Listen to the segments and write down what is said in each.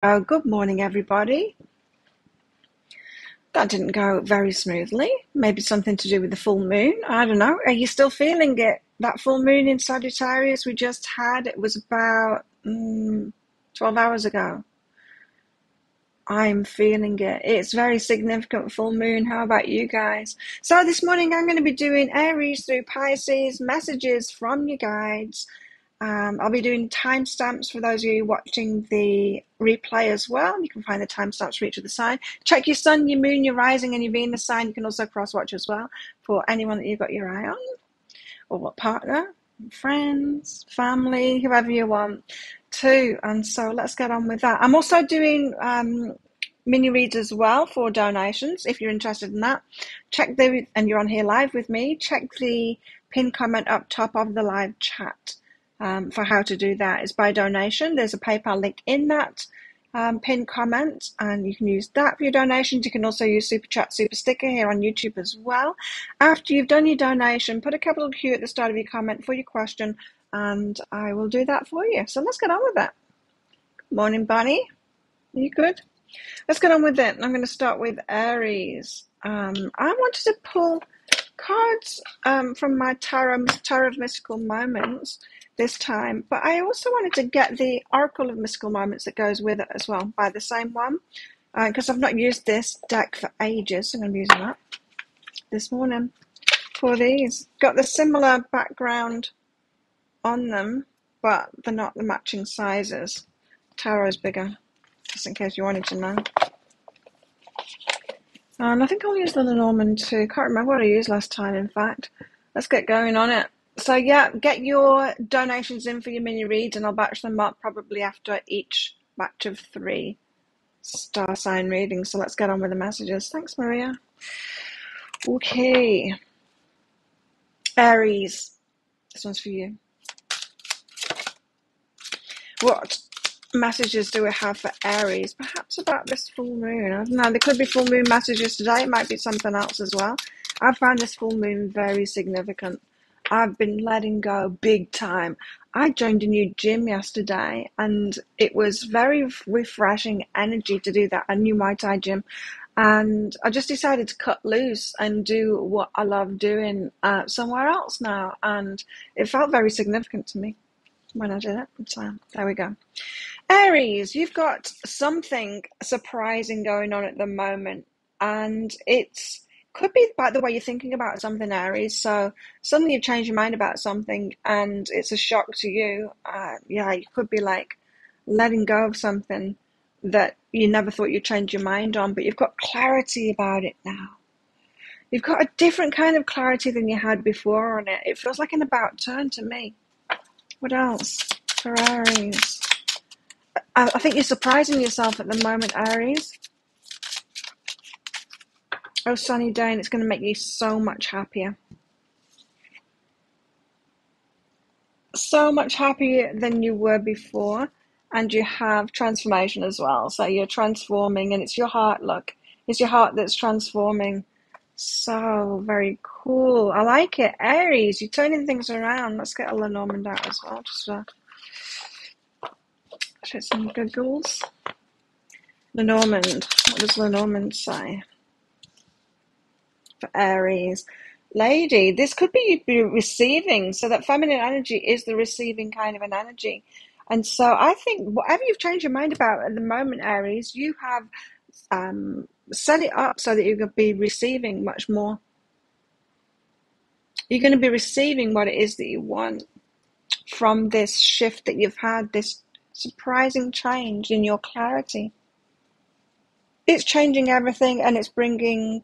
Oh, good morning, everybody. That didn't go very smoothly. Maybe something to do with the full moon. I don't know. Are you still feeling it? That full moon in Sagittarius we just had, it was about 12 hours ago. I'm feeling it. It's very significant full moon. How about you guys? So this morning I'm going to be doing Aries through Pisces, messages from your guides. I'll be doing timestamps for those of you watching the replay as well. You can find the timestamps for each of the sign. Check your sun, your moon, your rising, and your Venus sign. You can also cross-watch as well for anyone that you've got your eye on, or what partner, friends, family, whoever you want to. And so let's get on with that. I'm also doing mini reads as well for donations. If you're interested in that, and you're on here live with me, check the pinned comment up top of the live chat. For how to do that is by donation. There's a PayPal link in that pinned comment, and you can use that for your donations. You can also use Super Chat, Super Sticker here on YouTube as well. After you've done your donation, put a capital Q at the start of your comment for your question, and I will do that for you. So let's get on with that. Morning, Bunny. Are you good? Let's get on with it. I'm going to start with Aries. I wanted to pull cards from my Tarot of Mystical Moments this time, but I also wanted to get the Oracle of Mystical Moments that goes with it as well, by the same one, because I've not used this deck for ages, so I'm going to be using that this morning for these. Got the similar background on them, but they're not the matching sizes. Tarot's bigger, just in case you wanted to know. And I think I'll use the Lenormand too. Can't remember what I used last time, in fact. Let's get going on it. So yeah, get your donations in for your mini reads, and I'll batch them up probably after each batch of 3 star sign readings. So let's get on with the messages. Thanks, Maria. Okay. Aries. This one's for you. What messages do we have for Aries? Perhaps about this full moon. I don't know. There could be full moon messages today. It might be something else as well. I found this full moon very significant. I've been letting go big time. I joined a new gym yesterday, and it was very refreshing energy to do that, a new Muay Thai gym. And I just decided to cut loose and do what I love doing somewhere else now. And it felt very significant to me when I did it. So there we go. Aries, you've got something surprising going on at the moment, and it's could be by the way you're thinking about something, Aries. So suddenly you've changed your mind about something and it's a shock to you. Yeah, you could be like letting go of something that you never thought you'd change your mind on, but you've got clarity about it now. You've got a different kind of clarity than you had before on it. It feels like an about turn to me. What else for Aries? I think you're surprising yourself at the moment, Aries. Oh, sunny day, and it's going to make you so much happier. So much happier than you were before, and you have transformation as well. So you're transforming, and it's your heart, look. It's your heart that's transforming. So very cool. I like it. Aries, you're turning things around. Let's get a Lenormand out as well. Just hit some good goals. Lenormand. What does Lenormand say for Aries? Lady, this could be you receiving. So that feminine energy is the receiving kind of an energy. And so I think whatever you've changed your mind about at the moment, Aries, you have set it up so that you're going to be receiving much more. You're going to be receiving what it is that you want from this shift that you've had, this surprising change in your clarity. It's changing everything, and it's bringing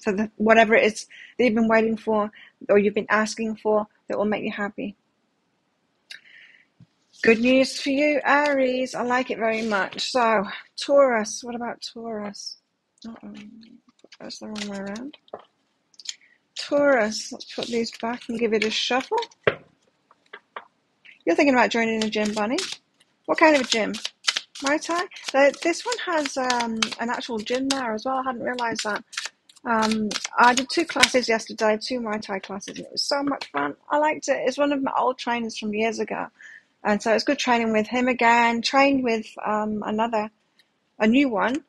for whatever it is that you've been waiting for or you've been asking for that will make you happy. Good news for you, Aries. I like it very much. So, Taurus. What about Taurus? That's the wrong way around. Taurus. Let's put these back and give it a shuffle. You're thinking about joining a gym, Bunny. What kind of a gym? Muay Thai? This one has an actual gym there as well. I hadn't realised that. I did 2 classes yesterday, 2 Muay Thai classes, and it was so much fun. I liked it. It's one of my old trainers from years ago. And so it's good training with him again. Trained with a new one.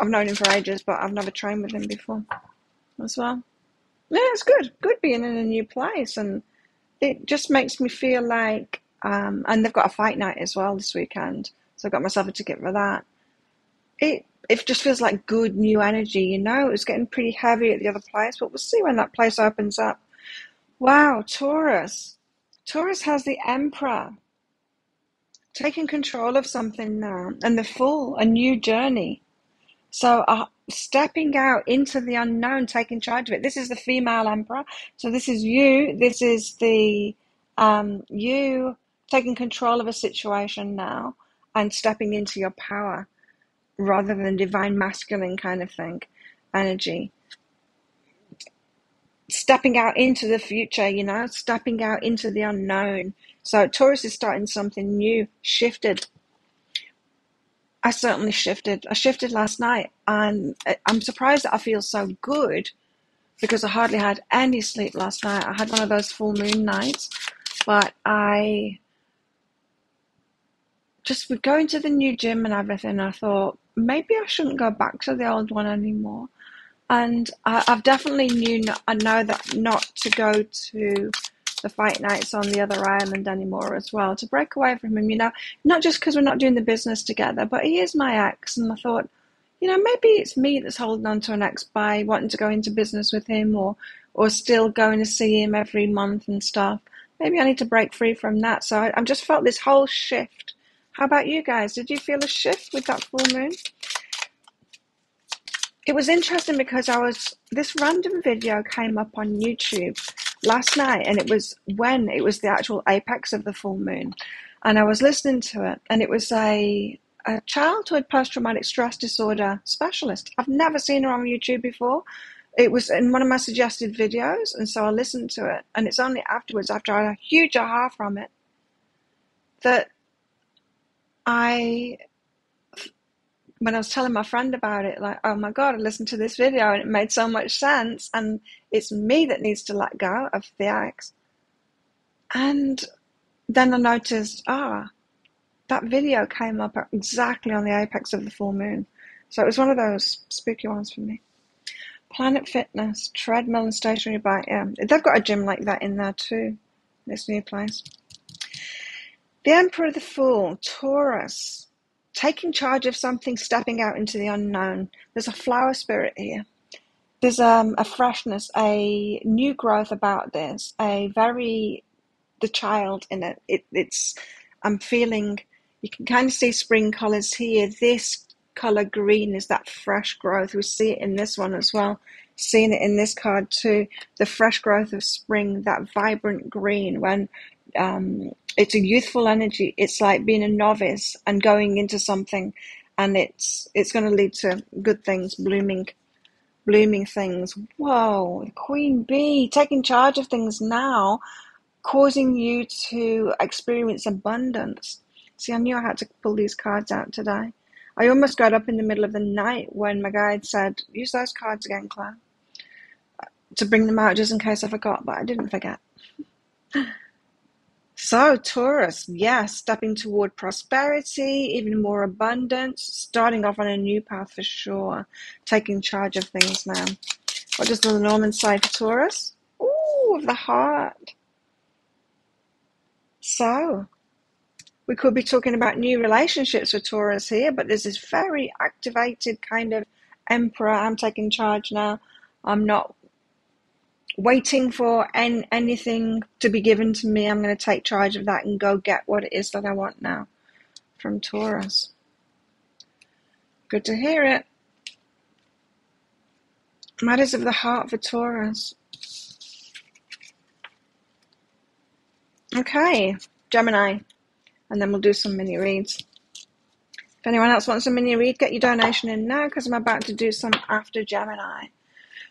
I've known him for ages, but I've never trained with him before as well. Yeah, it's good. Good being in a new place. And it just makes me feel like, and they've got a fight night as well this weekend. So I got myself a ticket for that. It just feels like good new energy, you know. It was getting pretty heavy at the other place, but we'll see when that place opens up. Wow, Taurus. Taurus has the Emperor taking control of something now, and the Fool, a new journey. So stepping out into the unknown, taking charge of it. This is the female Emperor. So this is you. This is the you taking control of a situation now and stepping into your power rather than divine masculine kind of thing, energy. Stepping out into the future, you know, stepping out into the unknown. So Taurus is starting something new, shifted. I certainly shifted. I shifted last night, and I'm surprised that I feel so good because I hardly had any sleep last night. I had one of those full moon nights, but I just would go into the new gym and everything. I thought maybe I shouldn't go back to the old one anymore. And I've definitely I know that not to go to the fight nights on the other island anymore as well, to break away from him, you know, not just because we're not doing the business together, but he is my ex. And I thought, you know, maybe it's me that's holding on to an ex by wanting to go into business with him or still going to see him every month and stuff. Maybe I need to break free from that. So I just felt this whole shift. How about you guys? Did you feel a shift with that full moon? It was interesting because this random video came up on YouTube last night, and it was when it was the actual apex of the full moon, and I was listening to it, and it was a childhood post-traumatic stress disorder specialist. I've never seen her on YouTube before. It was in one of my suggested videos, and so I listened to it, and it's only afterwards, after I had a huge aha from it, that when I was telling my friend about it, like, oh my God, I listened to this video and it made so much sense, and it's me that needs to let go of the ex. And then I noticed, that video came up exactly on the apex of the full moon. So it was one of those spooky ones for me. Planet Fitness, treadmill and stationary bike. Yeah, they've got a gym like that in there too, this new place. The Emperor of the Fool, Taurus. Taking charge of something, stepping out into the unknown. There's a flower spirit here. There's a freshness, a new growth about this, the child in it. I'm feeling, you can kind of see spring colors here. This color green is that fresh growth. We see it in this one as well. Seeing it in this card too. The fresh growth of spring, that vibrant green when it's a youthful energy. It's like being a novice and going into something, and it's going to lead to good things, blooming things. Whoa, the Queen Bee taking charge of things now, causing you to experience abundance. See, I knew I had to pull these cards out today. I almost got up in the middle of the night when my guide said, use those cards again, Claire, to bring them out just in case I forgot, but I didn't forget. So Taurus, yes, stepping toward prosperity, even more abundance, starting off on a new path for sure, taking charge of things now. What does the Norman say for Taurus? Ooh, of the heart. So we could be talking about new relationships with Taurus here, but there's this very activated kind of Emperor. I'm taking charge now. I'm not waiting for anything to be given to me. I'm going to take charge of that and go get what it is that I want now from Taurus. Good to hear it. Matters of the heart for Taurus. Okay, Gemini. And then we'll do some mini reads. If anyone else wants a mini read, get your donation in now because I'm about to do some after Gemini.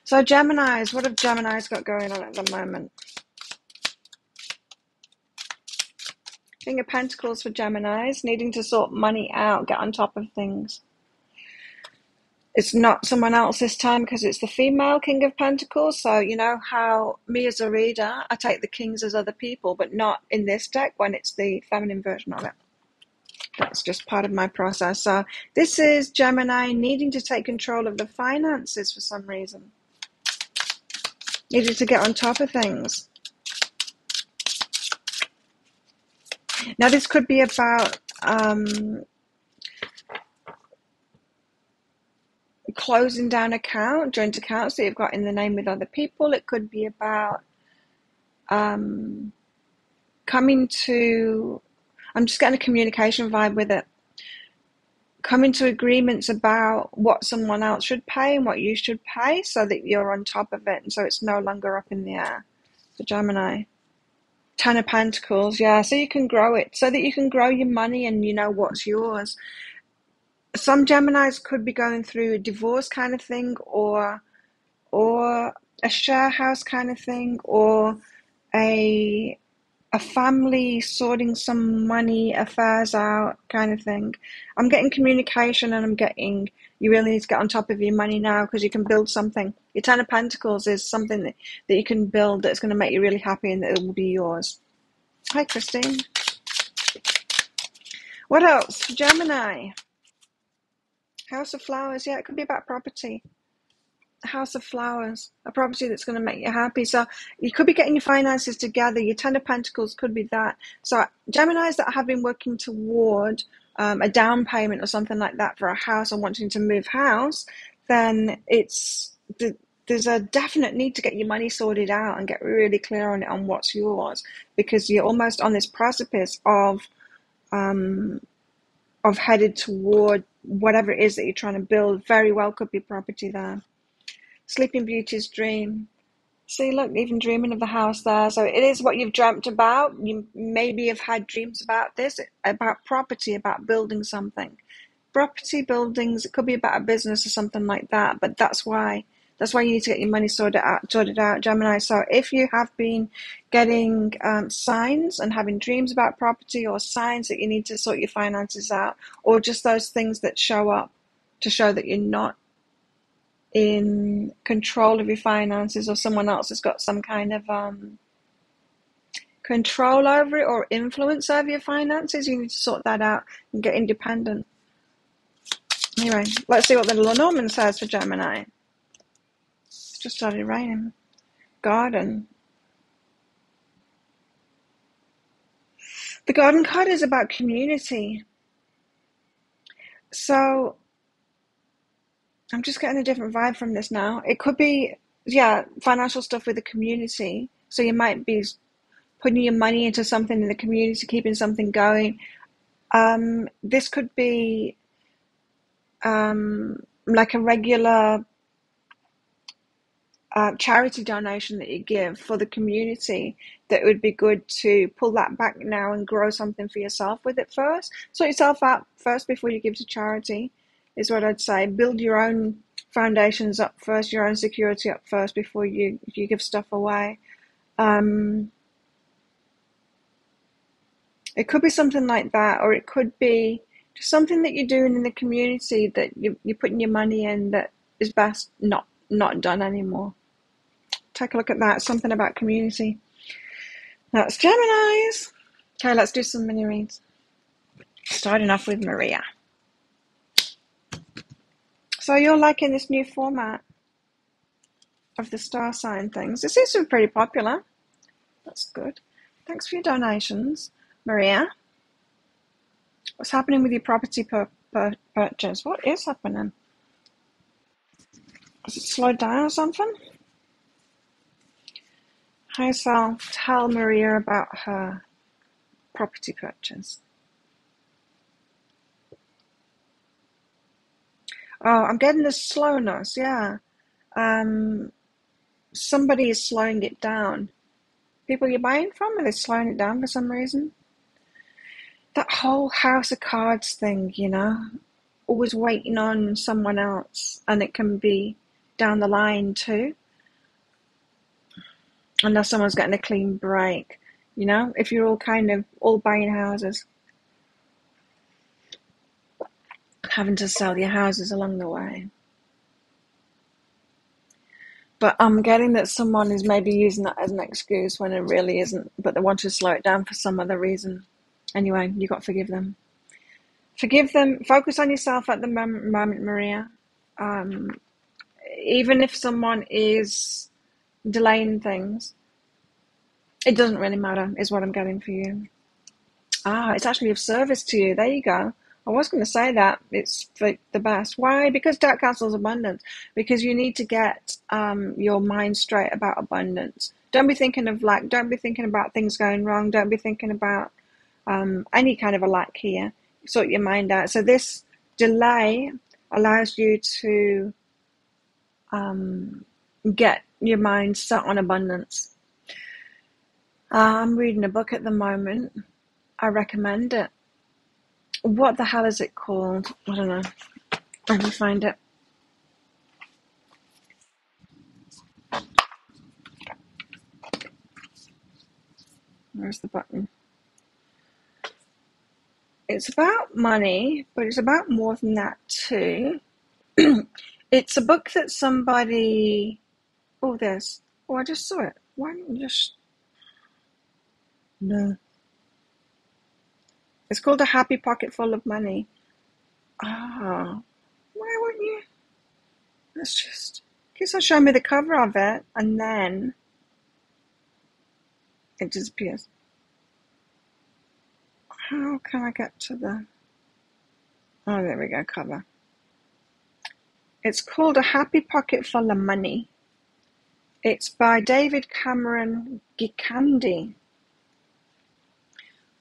So Geminis, what have Geminis got going on at the moment? King of Pentacles for Geminis, needing to sort money out, get on top of things. It's not someone else this time because it's the female King of Pentacles. So you know how me as a reader, I take the kings as other people, but not in this deck when it's the feminine version of it. That's just part of my process. So this is Gemini needing to take control of the finances for some reason. Needed to get on top of things. Now this could be about closing down joint accounts that you've got in the name with other people. It could be about coming to, I'm just getting a communication vibe with it. Coming to agreements about what someone else should pay and what you should pay so that you're on top of it and so it's no longer up in the air. For Gemini. Ten of Pentacles, yeah, so you can grow it, so that you can grow your money and you know what's yours. Some Geminis could be going through a divorce kind of thing, or a share house kind of thing, or a family sorting some money affairs out kind of thing. I'm getting communication, and I'm getting you really need to get on top of your money now because you can build something. Your Ten of Pentacles is something that you can build that's going to make you really happy and that it will be yours. Hi, Christine. What else? Gemini. House of Flowers. Yeah, it could be about property. House of Flowers, a property that's going to make you happy. So you could be getting your finances together. Your Ten of Pentacles could be that. So Geminis that have been working toward a down payment or something like that for a house or wanting to move house, then there's a definite need to get your money sorted out and get really clear on it, on what's yours, because you're almost on this precipice of headed toward whatever it is that you're trying to build. Very well could be property there. Sleeping Beauty's dream. See, look, even dreaming of the house there. So it is what you've dreamt about. You maybe have had dreams about this, about property, about building something. Property, buildings, it could be about a business or something like that. But that's why you need to get your money sorted out, Gemini. So if you have been getting signs and having dreams about property, or signs that you need to sort your finances out, or just those things that show up to show that you're not in control of your finances, or someone else has got some kind of control over it or influence over your finances, you need to sort that out and get independent. Anyway, let's see what the Lenormand says for Gemini. It's just started raining. Garden. The Garden card is about community. So I'm just getting a different vibe from this now. It could be, financial stuff with the community. So you might be putting your money into something in the community, keeping something going. This could be like a regular charity donation that you give for the community. That would be good to pull that back now and grow something for yourself with it first. Sort yourself out first before you give to charity, is what I'd say. Build your own foundations up first, your own security up first before you give stuff away. It could be something like that, or it could be just something that you're doing in the community that you're putting your money in that is best not done anymore. Take a look at that. Something about community. That's Geminis. Okay, let's do some mini reads. Starting off with Maria. So you're liking this new format of the star sign things. It seems to be pretty popular. That's good. Thanks for your donations, Maria. What's happening with your property purchase? What is happening? Has it slowed down or something? Hi, Sal. Tell Maria about her property purchase. Oh, I'm getting this slowness, yeah. Somebody is slowing it down. People you're buying from, are they slowing it down for some reason? That whole House of Cards thing, always waiting on someone else, and it can be down the line too. Unless someone's getting a clean break, if you're all buying houses, having to sell your houses along the way. But I'm getting that someone is maybe using that as an excuse when it really isn't, but they want to slow it down for some other reason. Anyway, you got to forgive them. Forgive them. Focus on yourself at the moment, Maria. Even if someone is delaying things, it doesn't really matter, is what I'm getting for you. It's actually of service to you. There you go. I was going to say that it's for the best. Why? Because Dark Castle's abundance. Because you need to get your mind straight about abundance. Don't be thinking about things going wrong. Don't be thinking about any kind of a lack here. Sort your mind out. So this delay allows you to get your mind set on abundance. I'm reading a book at the moment. I recommend it. What the hell is it called? I don't know. Let me find it. Where's the button? It's about money, but it's about more than that too. It's a book that somebody... Oh, there's... Oh, I just saw it. Why don't you just... No. It's called A Happy Pocket Full of Money. Why won't you? Let's just... Guess I'll show me the cover of it, and then it disappears. How can I get to the... Oh, there we go, cover. It's called A Happy Pocket Full of Money. It's by David Cameron Gikandi.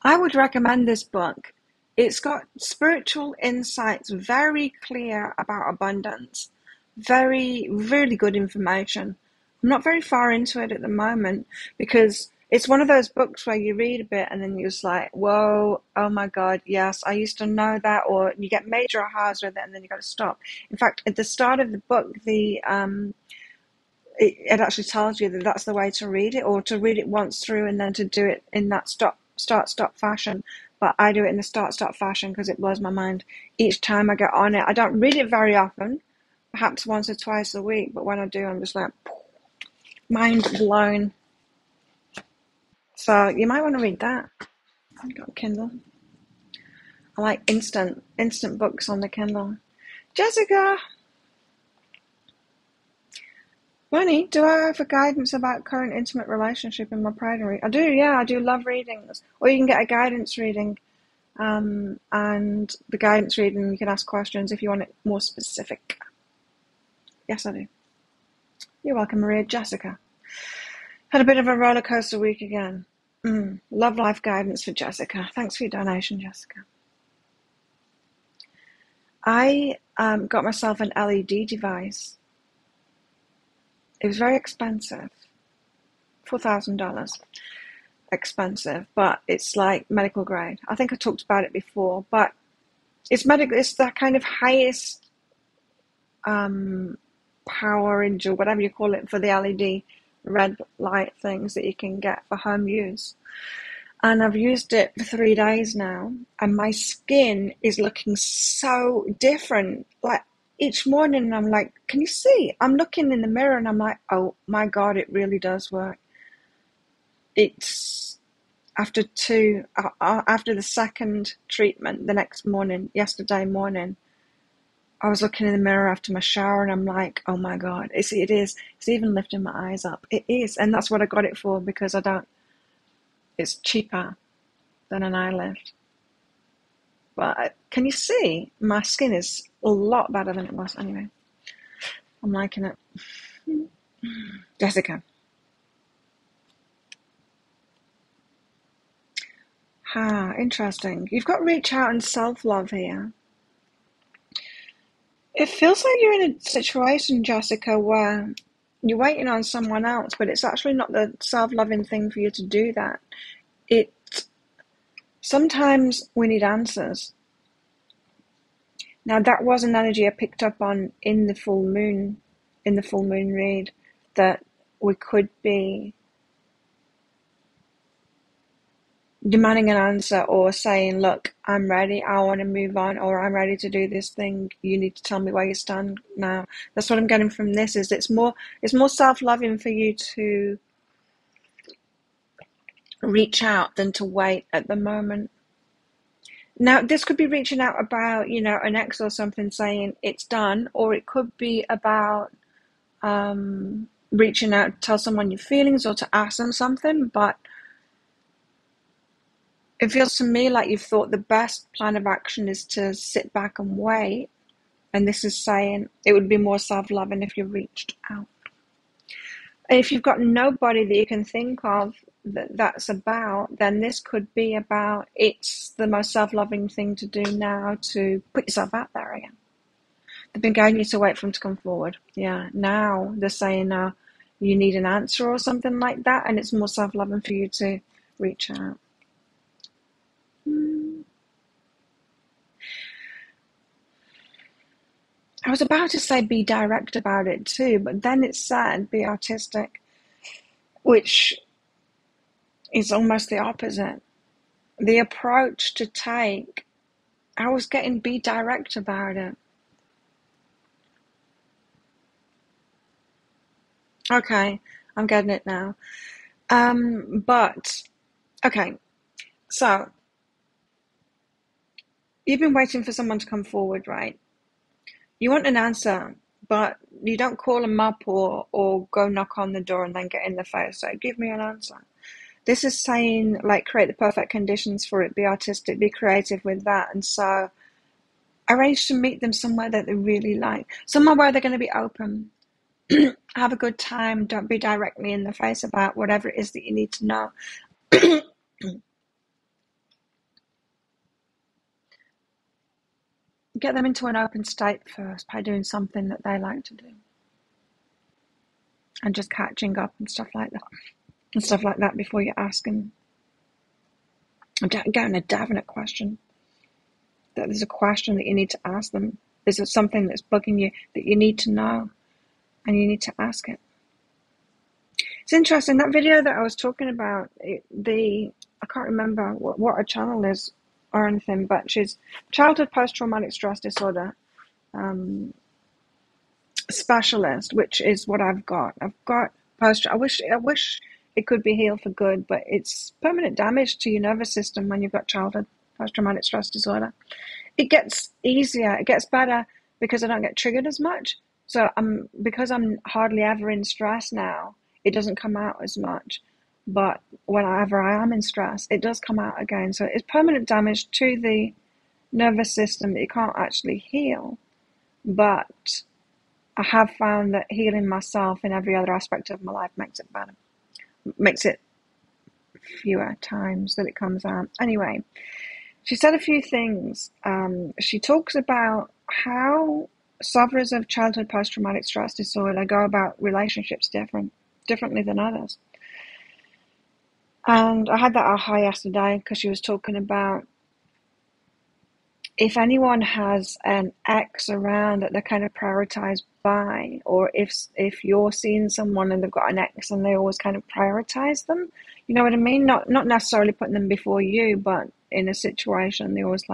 I would recommend this book. It's got spiritual insights, very clear about abundance, really good information. I'm not very far into it at the moment because it's one of those books where you read a bit and then you're just like, whoa, oh my God, yes, I used to know that, or you get major ahas with it and then you got to stop. In fact, at the start of the book, it actually tells you that that's the way to read it, or to read it once through and then to do it in that stop fashion. But I do it in the start fashion because it blows my mind each time I get on it. I don't read it very often, perhaps once or twice a week, but when I do, I'm just like, mind blown. So you might want to read that. I've got a Kindle. I like instant books on the Kindle. Jessica! Bunny, do I have a guidance about current intimate relationship in my private reading? I do, yeah, I do love readings. Or you can get a guidance reading. And the guidance reading, you can ask questions if you want it more specific. Yes, I do. You're welcome, Maria. Jessica. Had a bit of a roller coaster week again. Love life guidance for Jessica. Thanks for your donation, Jessica. I got myself an LED device. It was very expensive, $4,000. Expensive, but it's like medical grade. I think I talked about it before, but it's medical. It's the kind of highest power or whatever you call it for the LED red light things that you can get for home use. And I've used it for 3 days now, and my skin is looking so different. Like each morning I'm like, can you see? I'm looking in the mirror and I'm like, oh my God, it really does work. It's after the second treatment, the next morning, yesterday morning, I was looking in the mirror after my shower and I'm like, oh my God, it is. It's even lifting my eyes up. It is. And that's what I got it for, because it's cheaper than an eye lift. But can you see? My skin is a lot better than it was. Anyway, I'm liking it. Jessica. Interesting. You've got reach out and self-love here. It feels like you're in a situation, Jessica, where you're waiting on someone else, but it's actually not the self-loving thing for you to do that. Sometimes we need answers. Now, that was an energy I picked up on in the full moon read, that we could be demanding an answer or saying, look, I'm ready, I want to move on, or I'm ready to do this thing, you need to tell me where you stand now. That's what I'm getting from this, is it's more self-loving for you to reach out than to wait at the moment. Now, this could be reaching out about, an ex or something, saying it's done, or it could be about reaching out to tell someone your feelings or to ask them something, but it feels to me like you've thought the best plan of action is to sit back and wait. And this is saying it would be more self-loving if you reached out. And if you've got nobody that you can think of that's about, then this could be about, it's the most self-loving thing to do now to put yourself out there again. They've been getting you to wait for them to come forward. Yeah, now they're saying you need an answer or something like that, and it's more self-loving for you to reach out. I was about to say be direct about it too, but then it said be artistic, which is almost the opposite. The approach to take, I was getting be direct about it. Okay, I'm getting it now. But, okay, so you've been waiting for someone to come forward, right? You want an answer, but you don't call them up or go knock on the door and then get in the face. So give me an answer. This is saying, like, create the perfect conditions for it, be artistic, be creative with that. And so arrange to meet them somewhere that they really like, somewhere where they're going to be open. Have a good time. Don't be directly in the face about whatever it is that you need to know. Get them into an open state first by doing something that they like to do. And just catching up and stuff like that. Before you ask them. I'm getting a definite question. That there's a question that you need to ask them. There's something that's bugging you that you need to know. And you need to ask it. It's interesting, that video that I was talking about, I can't remember what her channel is or anything, but she's childhood post-traumatic stress disorder specialist, which is what I've got. I've got I wish it could be healed for good, but it's permanent damage to your nervous system when you've got childhood post-traumatic stress disorder. It gets easier, it gets better because I don't get triggered as much. So because I'm hardly ever in stress now, it doesn't come out as much. But whenever I am in stress, it does come out again. So it's permanent damage to the nervous system that you can't actually heal. But I have found that healing myself in every other aspect of my life makes it better. Makes it fewer times that it comes out. Anyway, she said a few things. She talks about how sufferers of childhood post-traumatic stress disorder go about relationships differently than others. And I had that aha yesterday because she was talking about if anyone has an ex around that they're kind of prioritized by, or if you're seeing someone and they've got an ex and they always kind of prioritize them, you know what I mean? Not necessarily putting them before you, but in a situation they always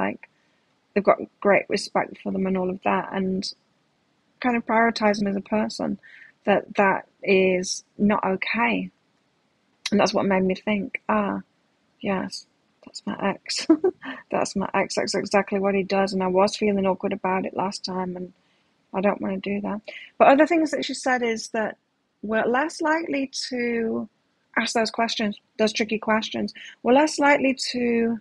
they've got great respect for them and all of that, and kind of prioritize them as a person, that is not okay. And that's what made me think, yes, that's my ex. That's my ex. That's exactly what he does. And I was feeling awkward about it last time, and I don't want to do that. But other things that she said is that we're less likely to ask those questions, those tricky questions. We're less likely to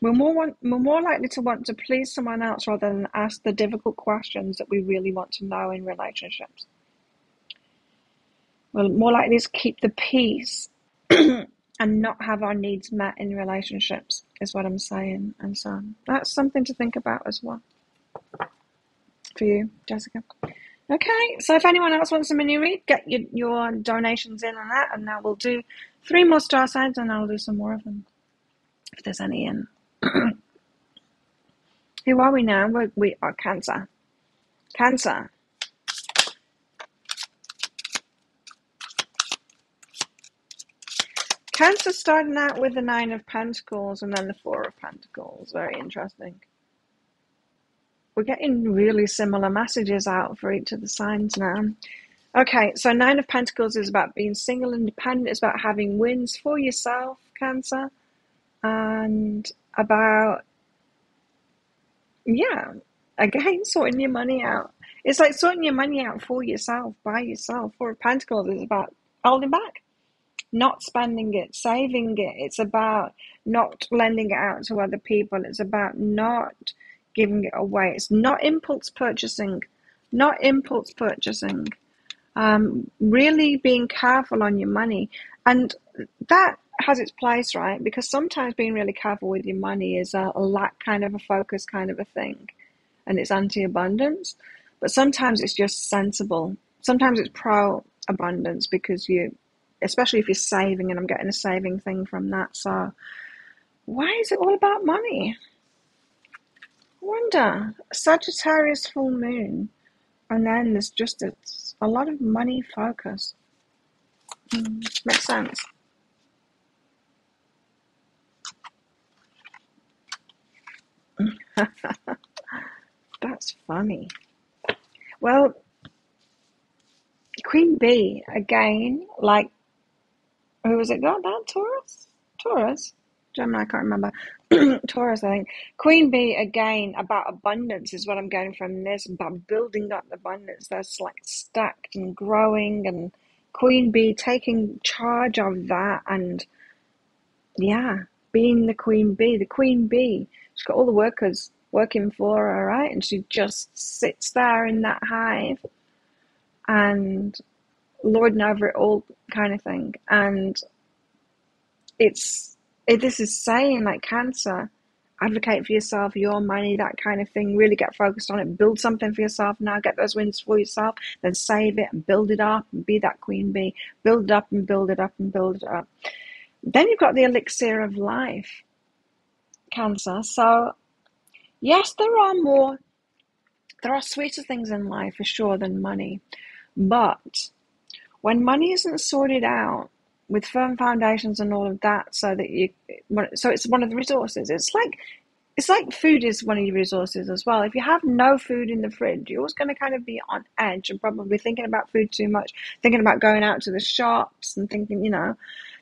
we're more likely to want to please someone else rather than ask the difficult questions that we really want to know in relationships. We're more likely to keep the peace and not have our needs met in relationships, is what I'm saying. And so that's something to think about as well for you, Jessica. Okay, so if anyone else wants a mini read, get your donations in on that, and now we'll do 3 more star signs, and I'll do some more of them if there's any in. Who are we now? We are Cancer. Cancer. Cancer starting out with the Nine of Pentacles and then the Four of Pentacles. Very interesting. We're getting really similar messages out for each of the signs now. Okay, so Nine of Pentacles is about being single, independent. It's about having wins for yourself, Cancer. And about, yeah, again, sorting your money out. It's like sorting your money out for yourself, by yourself. Four of Pentacles is about holding back, not spending it, saving it. It's about not lending it out to other people. It's about not giving it away. It's not impulse purchasing, not impulse purchasing. Really being careful on your money. And that has its place, right? Because sometimes being really careful with your money is a lack kind of a focus kind of a thing. And it's anti-abundance. But sometimes it's just sensible. Sometimes it's pro-abundance because you, especially if you're saving, and I'm getting a saving thing from that. So why is it all about money? I wonder. Sagittarius full moon. And then there's just a lot of money focus. Makes sense. That's funny. Well, Queen Bee, again, like, who was it got that? Taurus? Gemini, I can't remember. Taurus, I think. Queen Bee, again, about abundance is what I'm getting from this, about building up abundance that's like stacked and growing, and Queen Bee taking charge of that, and yeah, being the Queen Bee. The Queen Bee, she's got all the workers working for her, right? And she just sits there in that hive and lording over it all kind of thing. And this is saying, like, Cancer, advocate for yourself, your money, that kind of thing. Really get focused on it. Build something for yourself now. Get those wins for yourself. Then save it and build it up and be that Queen Bee. Build it up and build it up and build it up. Then you've got the elixir of life, Cancer. So yes, there are sweeter things in life for sure than money. But when money isn't sorted out with firm foundations and all of that, so it's one of the resources. It's like food is one of your resources as well. If you have no food in the fridge, you're always going to kind of be on edge and probably thinking about food too much, thinking about going out to the shops and thinking,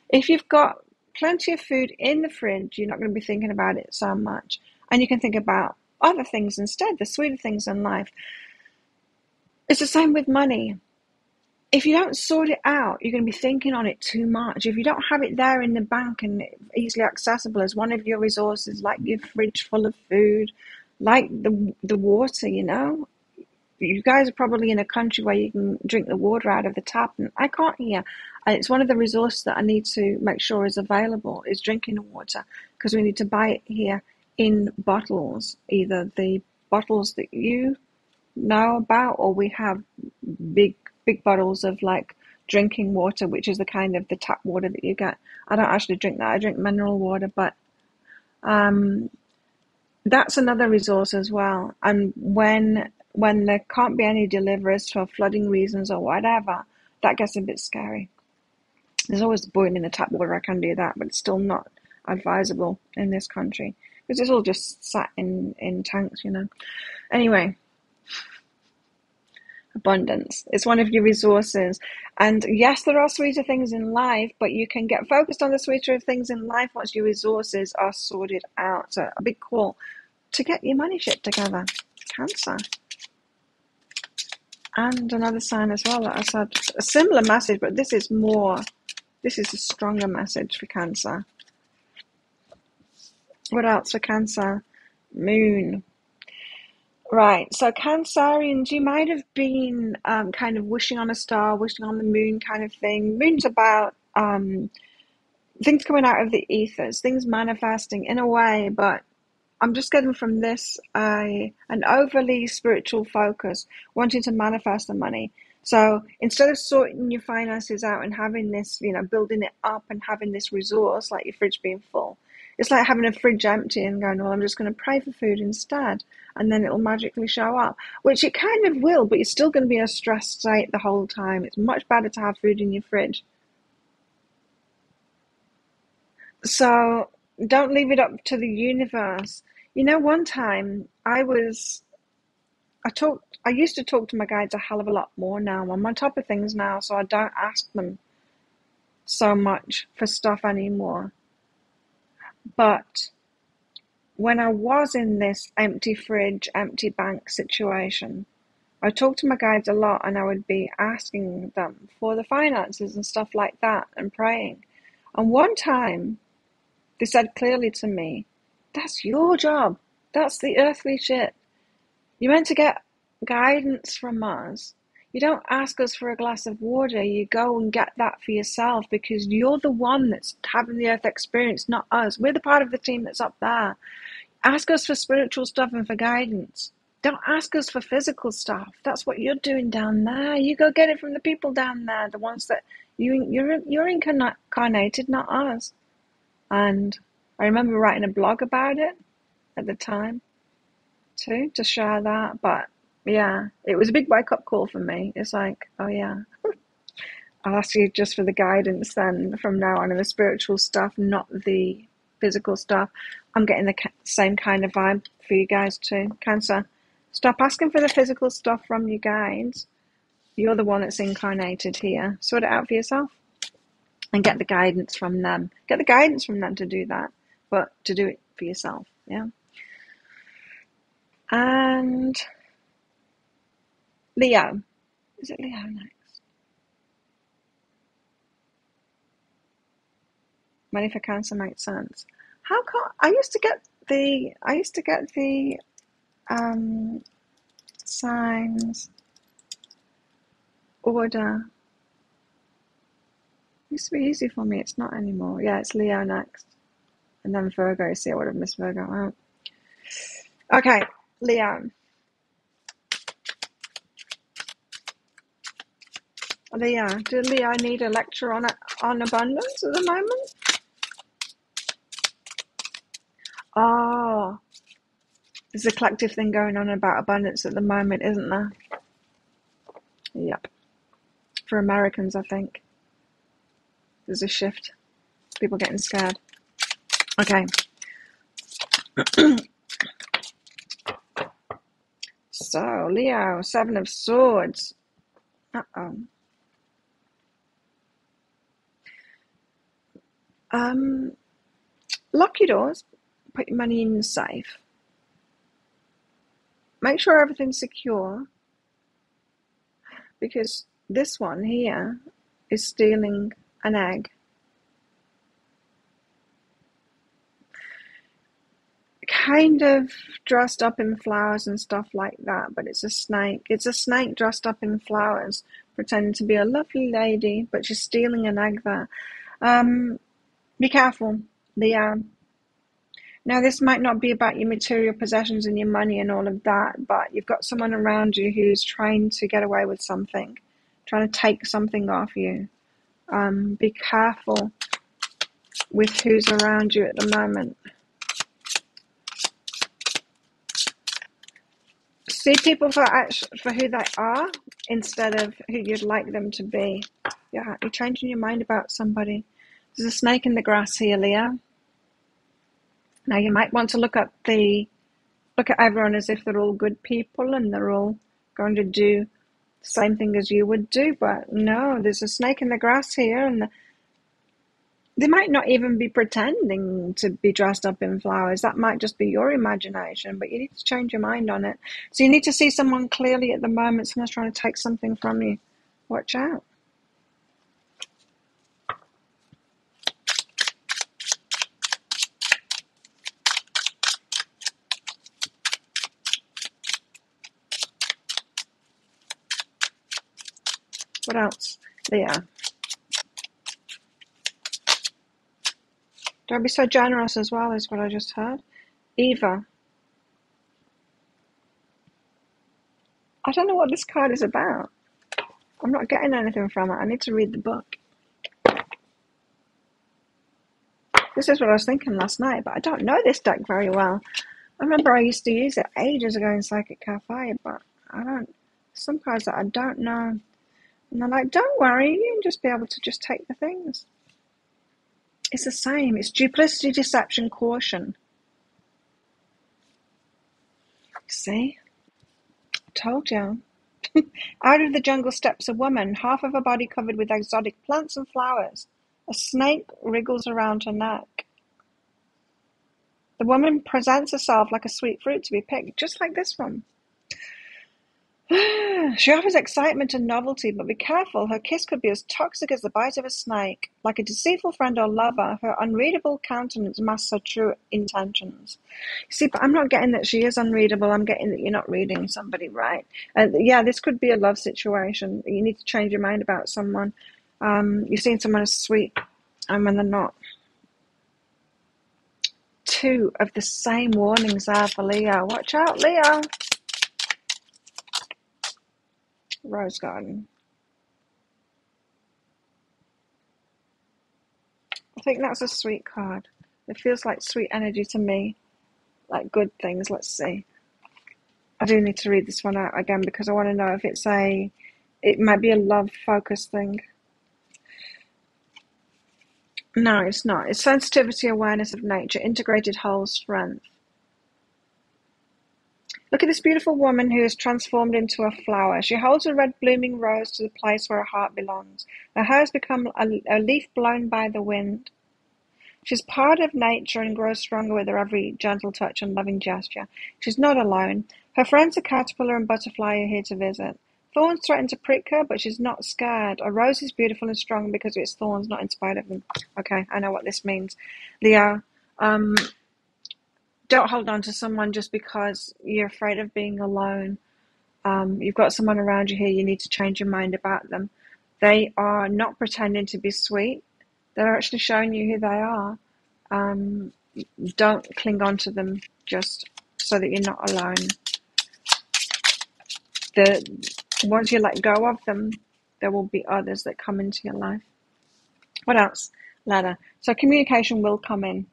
if you've got plenty of food in the fridge, you're not going to be thinking about it so much. And you can think about other things instead, the sweeter things in life. It's the same with money. If you don't sort it out, you're going to be thinking on it too much. If you don't have it there in the bank and easily accessible as one of your resources, like your fridge full of food, like the water, you guys are probably in a country where you can drink the water out of the tap, and I can't here. And it's one of the resources that I need to make sure is available, is drinking water, because we need to buy it here in bottles, either the bottles that you know about, or we have big bottles of like drinking water, which is the kind of the tap water that you get. I don't actually drink that. I drink mineral water, but that's another resource as well. And when there can't be any deliverers for flooding reasons or whatever, that gets a bit scary. There's always boiling the tap water. I can do that, but it's still not advisable in this country because it's all just sat in tanks, Anyway, abundance. It's one of your resources. And yes, there are sweeter things in life, but you can get focused on the sweeter things in life once your resources are sorted out. So a big call to get your money shit together, Cancer. And another sign as well that I said a similar message, but this is a stronger message for Cancer. What else for Cancer? Moon. Right, so Cancerians, you might have been kind of wishing on a star, wishing on the moon kind of thing. Moon's about things coming out of the ethers, things manifesting in a way, but I'm just getting from this an overly spiritual focus, wanting to manifest the money. So instead of sorting your finances out and having this, building it up and having this resource, like your fridge being full, it's like having a fridge empty and going, well, I'm just going to pray for food instead. And then it'll magically show up, which it kind of will, but you're still going to be in a stressed state the whole time. It's much better to have food in your fridge. So don't leave it up to the universe. You know, one time I used to talk to my guides a hell of a lot more now. I'm on top of things now, so I don't ask them so much for stuff anymore. But when I was in this empty fridge, empty bank situation, I talked to my guides a lot, and I would be asking them for the finances and stuff like that and praying. And one time they said clearly to me, that's your job. That's the earthly shit. You're meant to get guidance from us. You don't ask us for a glass of water. You go and get that for yourself, because you're the one that's having the earth experience, not us. We're the part of the team that's up there. Ask us for spiritual stuff and for guidance. Don't ask us for physical stuff. That's what you're doing down there. You go get it from the people down there, the ones that you're incarnated, not us. And I remember writing a blog about it at the time too, to share that. But yeah, it was a big wake-up call for me. It's like, oh yeah, I'll ask you just for the guidance then from now on, and the spiritual stuff, not the physical stuff. I'm getting the same kind of vibe for you guys too. Cancer, stop asking for the physical stuff from you guys. You're the one that's incarnated here. Sort it out for yourself and get the guidance from them. Get the guidance from them to do that, but to do it for yourself. Yeah. And Leo. Is it Leo next? Money for Cancer makes sense. How come I used to get the signs order. It used to be easy for me. It's not anymore. Yeah, it's Leo next, and then Virgo. See, I would have missed Virgo out. Okay, Leo. Leo. Do Leo need a lecture on abundance at the moment? Oh, there's a collective thing going on about abundance at the moment, isn't there? Yep. For Americans, I think there's a shift. People getting scared. Okay. So, Leo, 7 of Swords. Uh-oh. Lock your doors. Put your money in the safe. Make sure everything's secure, because this one here is stealing an egg. Kind of dressed up in flowers and stuff like that, but it's a snake. It's a snake dressed up in flowers, pretending to be a lovely lady, but she's stealing an egg there. Be careful, Leo. Now, this might not be about your material possessions and your money and all of that, but you've got someone around you who's trying to get away with something, trying to take something off you. Be careful with who's around you at the moment. See people for who they are instead of who you'd like them to be. Yeah, you're changing your mind about somebody. There's a snake in the grass here, Leo. Now, you might want to look at everyone as if they're all good people and they're all going to do the same thing as you would do, but no, there's a snake in the grass here, and they might not even be pretending to be dressed up in flowers. That might just be your imagination, but you need to change your mind on it. So you need to see someone clearly at the moment. Someone's trying to take something from you. Watch out. What else? There. Don't be so generous as well, is what I just heard. Eva. I don't know what this card is about. I'm not getting anything from it. I need to read the book. This is what I was thinking last night, but I don't know this deck very well. I remember I used to use it ages ago in Psychic Cafe, but some cards that I don't know. And they're like, don't worry, you can just be able to just take the things. It's the same. It's duplicity, deception, caution. See? Told you. Out of the jungle steps a woman, half of her body covered with exotic plants and flowers. A snake wriggles around her neck. The woman presents herself like a sweet fruit to be picked, just like this one. She offers excitement and novelty, but be careful, her kiss could be as toxic as the bite of a snake. Like a deceitful friend or lover, her unreadable countenance masks her true intentions. See, but I'm not getting that she is unreadable, I'm getting that you're not reading somebody right. Yeah, this could be a love situation. You need to change your mind about someone. You're seeing someone as sweet, and when they're not. Two of the same warnings there for Leo. Watch out, Leo. Rose Garden. I think that's a sweet card. It feels like sweet energy to me. Like good things. Let's see. I do need to read this one out again because I want to know if it might be a love-focused thing. No, it's not. It's sensitivity, awareness of nature, integrated whole strength. Look at this beautiful woman who is transformed into a flower. She holds a red blooming rose to the place where her heart belongs. Her hair has become a leaf blown by the wind. She's part of nature and grows stronger with her every gentle touch and loving gesture. She's not alone. Her friends, a caterpillar and butterfly, are here to visit. Thorns threaten to prick her, but she's not scared. A rose is beautiful and strong because of its thorns, not in spite of them. Okay, I know what this means. Leo, don't hold on to someone just because you're afraid of being alone. You've got someone around you here. You need to change your mind about them. They are not pretending to be sweet. They're actually showing you who they are. Don't cling on to them just so that you're not alone. Once you let go of them, there will be others that come into your life. What else? Ladder. So communication will come in.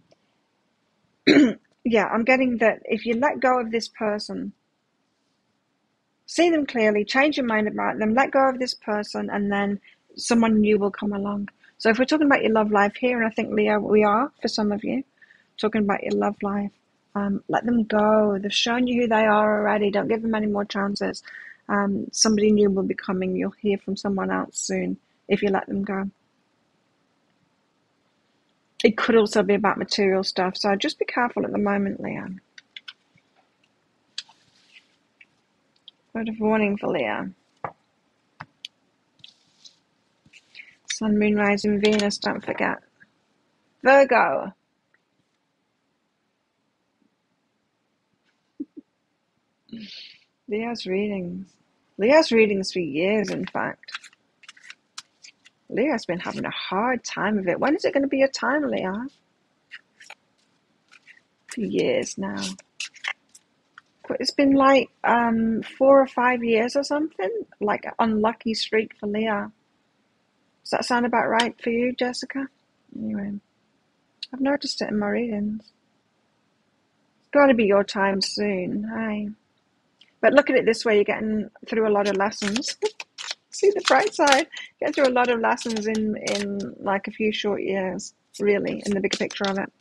Yeah, I'm getting that if you let go of this person, see them clearly, change your mind about them, let go of this person, and then someone new will come along. So if we're talking about your love life here, and I think, Leo, we are, for some of you, talking about your love life, let them go. They've shown you who they are already. Don't give them any more chances. Somebody new will be coming. You'll hear from someone else soon if you let them go. It could also be about material stuff, so just be careful at the moment, Leo. Word of warning for Leo. Sun, Moon, Rising, Venus, don't forget. Virgo. Leo's readings. Leo's readings for years, in fact. Leo's been having a hard time of it. When is it going to be your time, Leo? For years now. It's been like 4 or 5 years or something. Like an unlucky streak for Leo. Does that sound about right for you, Jessica? Anyway, I've noticed it in my readings. It's got to be your time soon, hey? But look at it this way, you're getting through a lot of lessons. See the bright side. Get through a lot of lessons in like a few short years, really, in the bigger picture of it.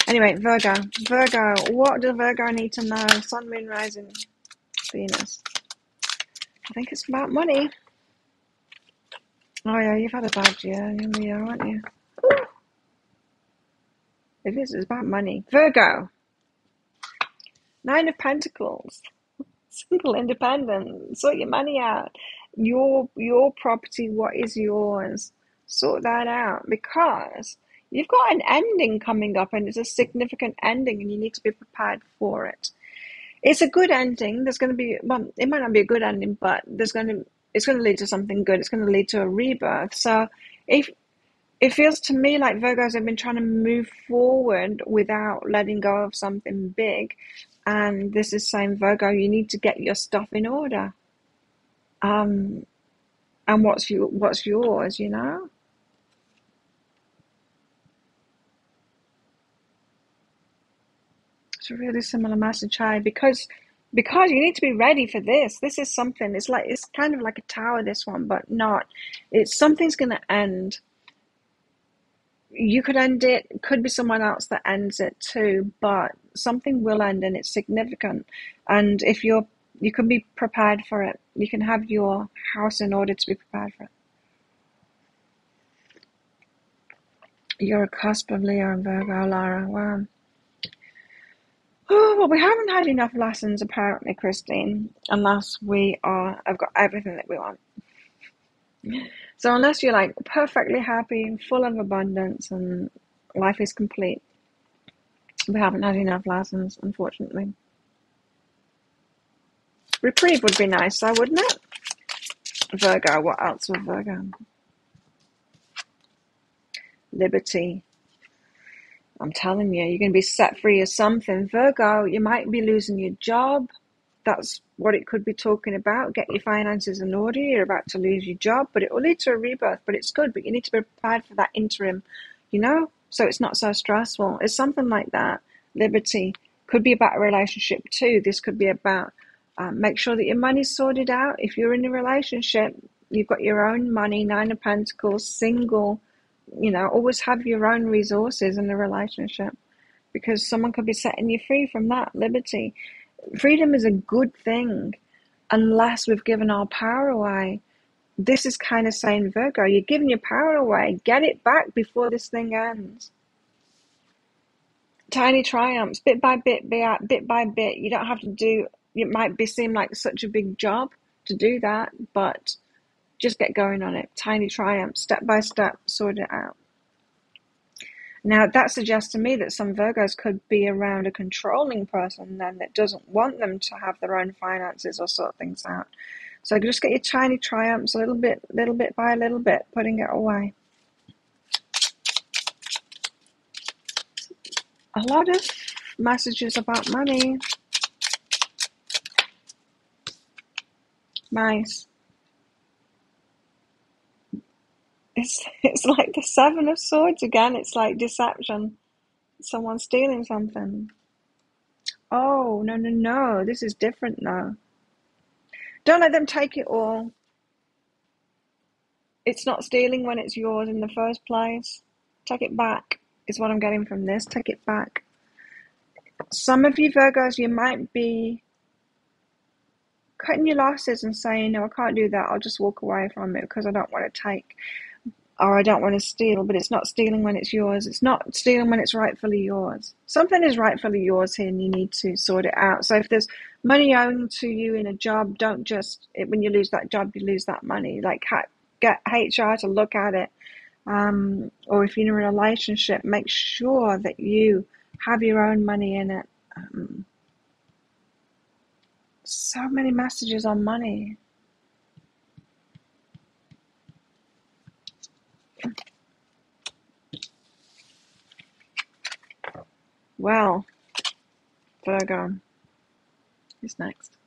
Anyway, Virgo. Virgo, what does Virgo need to know? Sun, Moon, Rising, Venus. I think it's about money. Oh yeah, you've had a bad year, Leo, haven't you? It is, it's about money. Virgo. 9 of Pentacles. Single, independent. Sort your money out. Your property, what is yours? Sort that out, because you've got an ending coming up, and it's a significant ending, and you need to be prepared for it. It's a good ending. There's going to be, well, it might not be a good ending, but it's going to lead to something good. It's going to lead to a rebirth. So if it feels to me like Virgos have been trying to move forward without letting go of something big, and this is saying, Virgo, you need to get your stuff in order. And what's yours, you know? It's a really similar message, hi, because you need to be ready for this. This is something. It's kind of like a tower, this one, but not. It's something's going to end. You could end it. It could be someone else that ends it too, but something will end and it's significant. And if you can be prepared for it. You can have your house in order to be prepared for it. You're a cusp of Leo and Virgo, Lara. Wow. Oh, well, we haven't had enough lessons, apparently, Christine, unless I've got everything that we want. So unless you're like perfectly happy and full of abundance and life is complete, we haven't had enough lessons, unfortunately. Reprieve would be nice, though, wouldn't it? Virgo, what else with Virgo? Liberty. I'm telling you, you're going to be set free of something. Virgo, you might be losing your job. That's what it could be talking about. Get your finances in order. You're about to lose your job, but it will lead to a rebirth. But it's good, but you need to be prepared for that interim, so it's not so stressful. It's something like that. Liberty. Could be about a relationship too. This could be about make sure that your money's sorted out. If you're in a relationship, you've got your own money, Nine of Pentacles, single, always have your own resources in a relationship, because someone could be setting you free from that. Liberty. Freedom is a good thing unless we've given our power away. This is kind of saying, Virgo, you're giving your power away. Get it back before this thing ends. Tiny triumphs, bit by bit, bit by bit. You don't have to do, it might seem like such a big job to do that, but just get going on it. Tiny triumphs, step by step, sort it out. Now, that suggests to me that some Virgos could be around a controlling person then that doesn't want them to have their own finances or sort things out. So just get your tiny triumphs, little bit by little bit, putting it away. A lot of messages about money. Nice. It's like the Seven of Swords again. It's like deception. Someone stealing something. Oh, no. This is different now. Don't let them take it all. It's not stealing when it's yours in the first place. Take it back is what I'm getting from this. Take it back. Some of you Virgos, you might be cutting your losses and saying, no, I can't do that. I'll just walk away from it because I don't want to take, or I don't want to steal. But it's not stealing when it's yours. It's not stealing when it's rightfully yours. Something is rightfully yours here and you need to sort it out. So if there's money owing to you in a job, don't just, when you lose that job, you lose that money. Like get HR to look at it. Or if you're in a relationship, make sure that you have your own money in it. So many messages on money. Well, Virgo is next.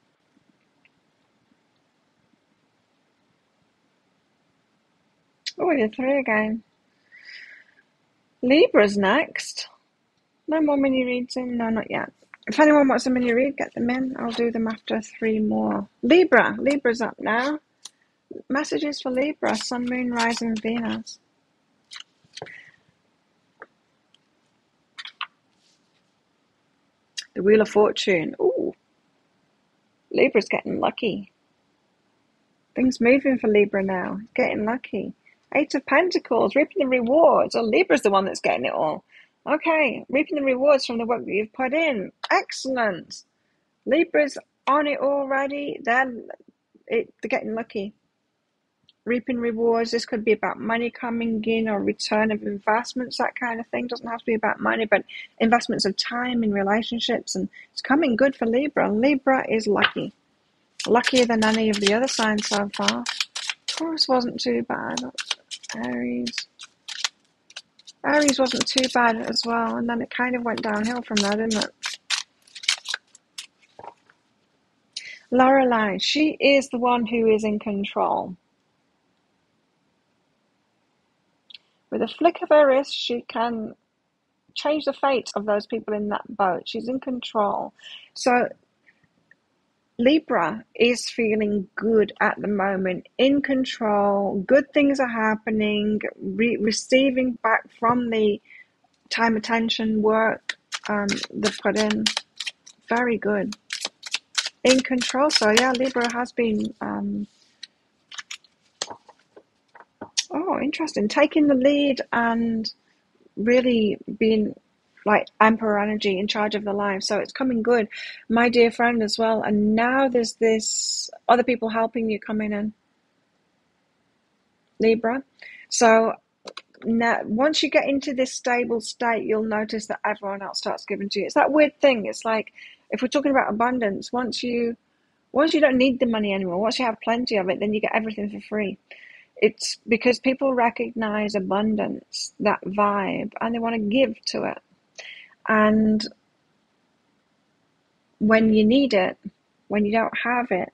Oh, you're three again. Libra's next. No more mini reads in? No, not yet. If anyone wants a mini read, get them in. I'll do them after three more. Libra's up now. Messages for Libra, Sun, Moon, Rising, Venus. The Wheel of Fortune. Ooh. Libra's getting lucky. Things moving for Libra now. Getting lucky. Eight of Pentacles, reaping the rewards. Oh, Libra's the one that's getting it all. Okay, reaping the rewards from the work that you've put in. Excellent. Libra's on it already. They're getting lucky. Reaping rewards. This could be about money coming in or return of investments, that kind of thing. Doesn't have to be about money, but investments of time in relationships. And it's coming good for Libra. Libra is lucky. Luckier than any of the other signs so far. Taurus wasn't too bad. Aries wasn't too bad as well, and then it kind of went downhill from there, didn't it? Lorelei, she is the one who is in control. With a flick of her wrist, she can change the fate of those people in that boat. She's in control. So Libra is feeling good at the moment, in control, good things are happening, receiving back from the time, attention, work they put in. Very good. In control. So yeah, Libra has been, interesting, taking the lead and really being like Emperor energy in charge of the life. So it's coming good, my dear friend, as well. And now there's this other people helping you coming in, Libra. So now, once you get into this stable state, you'll notice that everyone else starts giving to you. It's that weird thing. It's like, if we're talking about abundance, once you don't need the money anymore, once you have plenty of it, then you get everything for free. It's because people recognize abundance, that vibe, and they want to give to it. And when you need it, when you don't have it,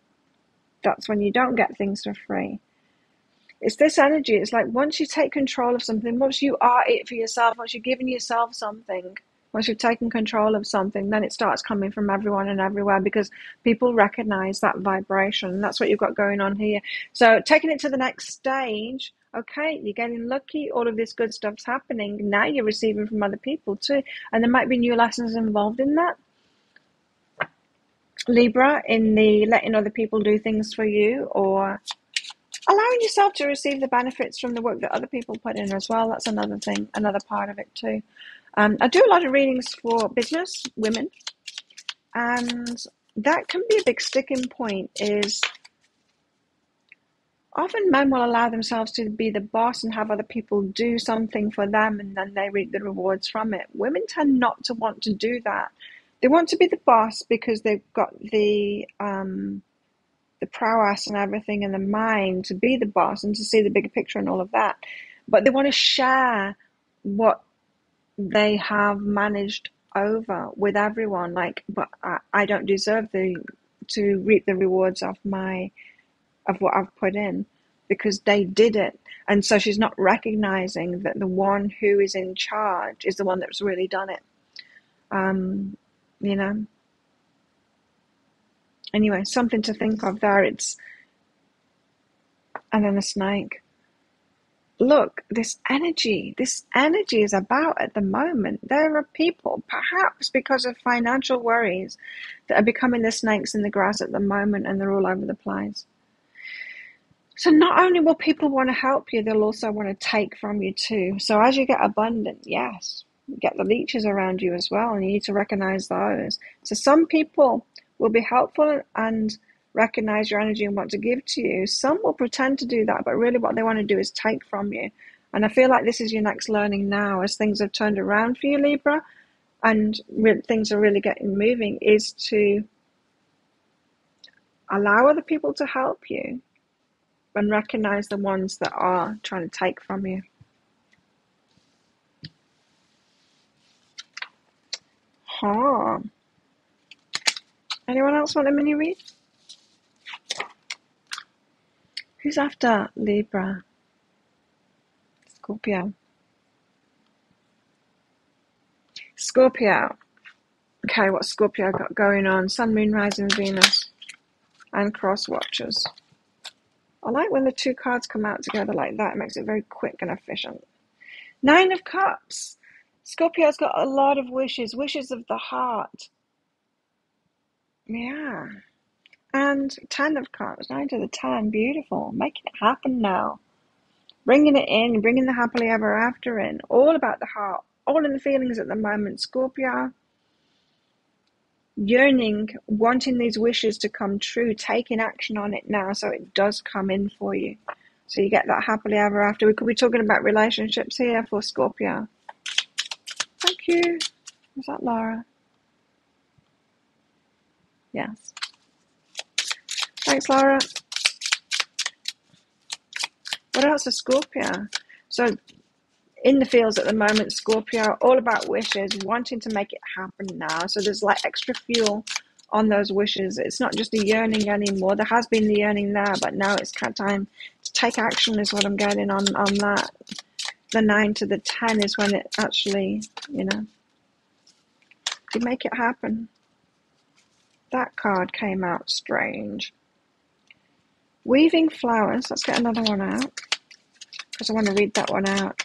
that's when you don't get things for free. It's this energy. It's like once you take control of something, once you are it for yourself, once you're giving yourself something, once you've taken control of something, then it starts coming from everyone and everywhere because people recognize that vibration. That's what you've got going on here. So taking it to the next stage, okay, you're getting lucky. All of this good stuff's happening. Now you're receiving from other people too. And there might be new lessons involved in that. Libra, in the letting other people do things for you, or allowing yourself to receive the benefits from the work that other people put in as well. That's another thing, another part of it too. I do a lot of readings for business women, and that can be a big sticking point. Is often men will allow themselves to be the boss and have other people do something for them, and then they reap the rewards from it. Women tend not to want to do that. They want to be the boss because they've got the prowess and everything in the mind to be the boss and to see the bigger picture and all of that. But they want to share what they have managed over with everyone. Like, but I don't deserve to reap the rewards of what I've put in because they did it. And so she's not recognizing that the one who is in charge is the one that's really done it. You know. Anyway, something to think of there. And then a snake. Look, this energy is about at the moment. There are people, perhaps because of financial worries, that are becoming the snakes in the grass at the moment, and they're all over the place. So not only will people want to help you, they'll also want to take from you too. So as you get abundant, yes, you get the leeches around you as well, and you need to recognize those. So some people will be helpful and recognize your energy and want to give to you. Some will pretend to do that, but really what they want to do is take from you. And I feel like this is your next learning now, as things have turned around for you, Libra, and things are really getting moving, is to allow other people to help you and recognize the ones that are trying to take from you. Anyone else want a mini read? Who's after Libra? Scorpio. Okay, what's Scorpio got going on? Sun, Moon, Rising, Venus, and cross watchers. I like when the two cards come out together like that. It makes it very quick and efficient. 9 of Cups. Scorpio's got a lot of wishes of the heart. Yeah. And 10 of Cups, 9 to the 10, beautiful. Making it happen now. Bringing it in, bringing the happily ever after in. All about the heart, all in the feelings at the moment. Scorpio, yearning, wanting these wishes to come true, taking action on it now so it does come in for you. So you get that happily ever after. We could be talking about relationships here for Scorpio. Thank you. Was that Laura? Yes. Thanks, Laura. What else is Scorpio? So in the fields at the moment, Scorpio, all about wishes, wanting to make it happen now. So there's like extra fuel on those wishes. It's not just a yearning anymore. There has been the yearning there, but now it's kind of time to take action is what I'm getting on that. The 9 to the 10 is when it actually, you make it happen. That card came out strange. Weaving flowers. Let's get another one out, because I want to read that one out.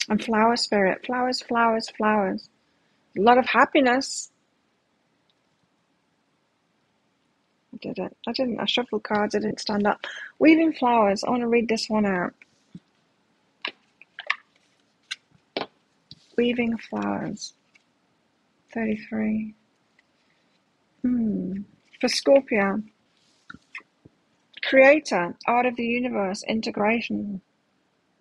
And flower spirit. Flowers, flowers, flowers. A lot of happiness. I did it. I didn't. I shuffled cards. I didn't stand up. Weaving flowers. I want to read this one out. Weaving flowers. 33. For Scorpio. Creator. Art of the universe. Integration.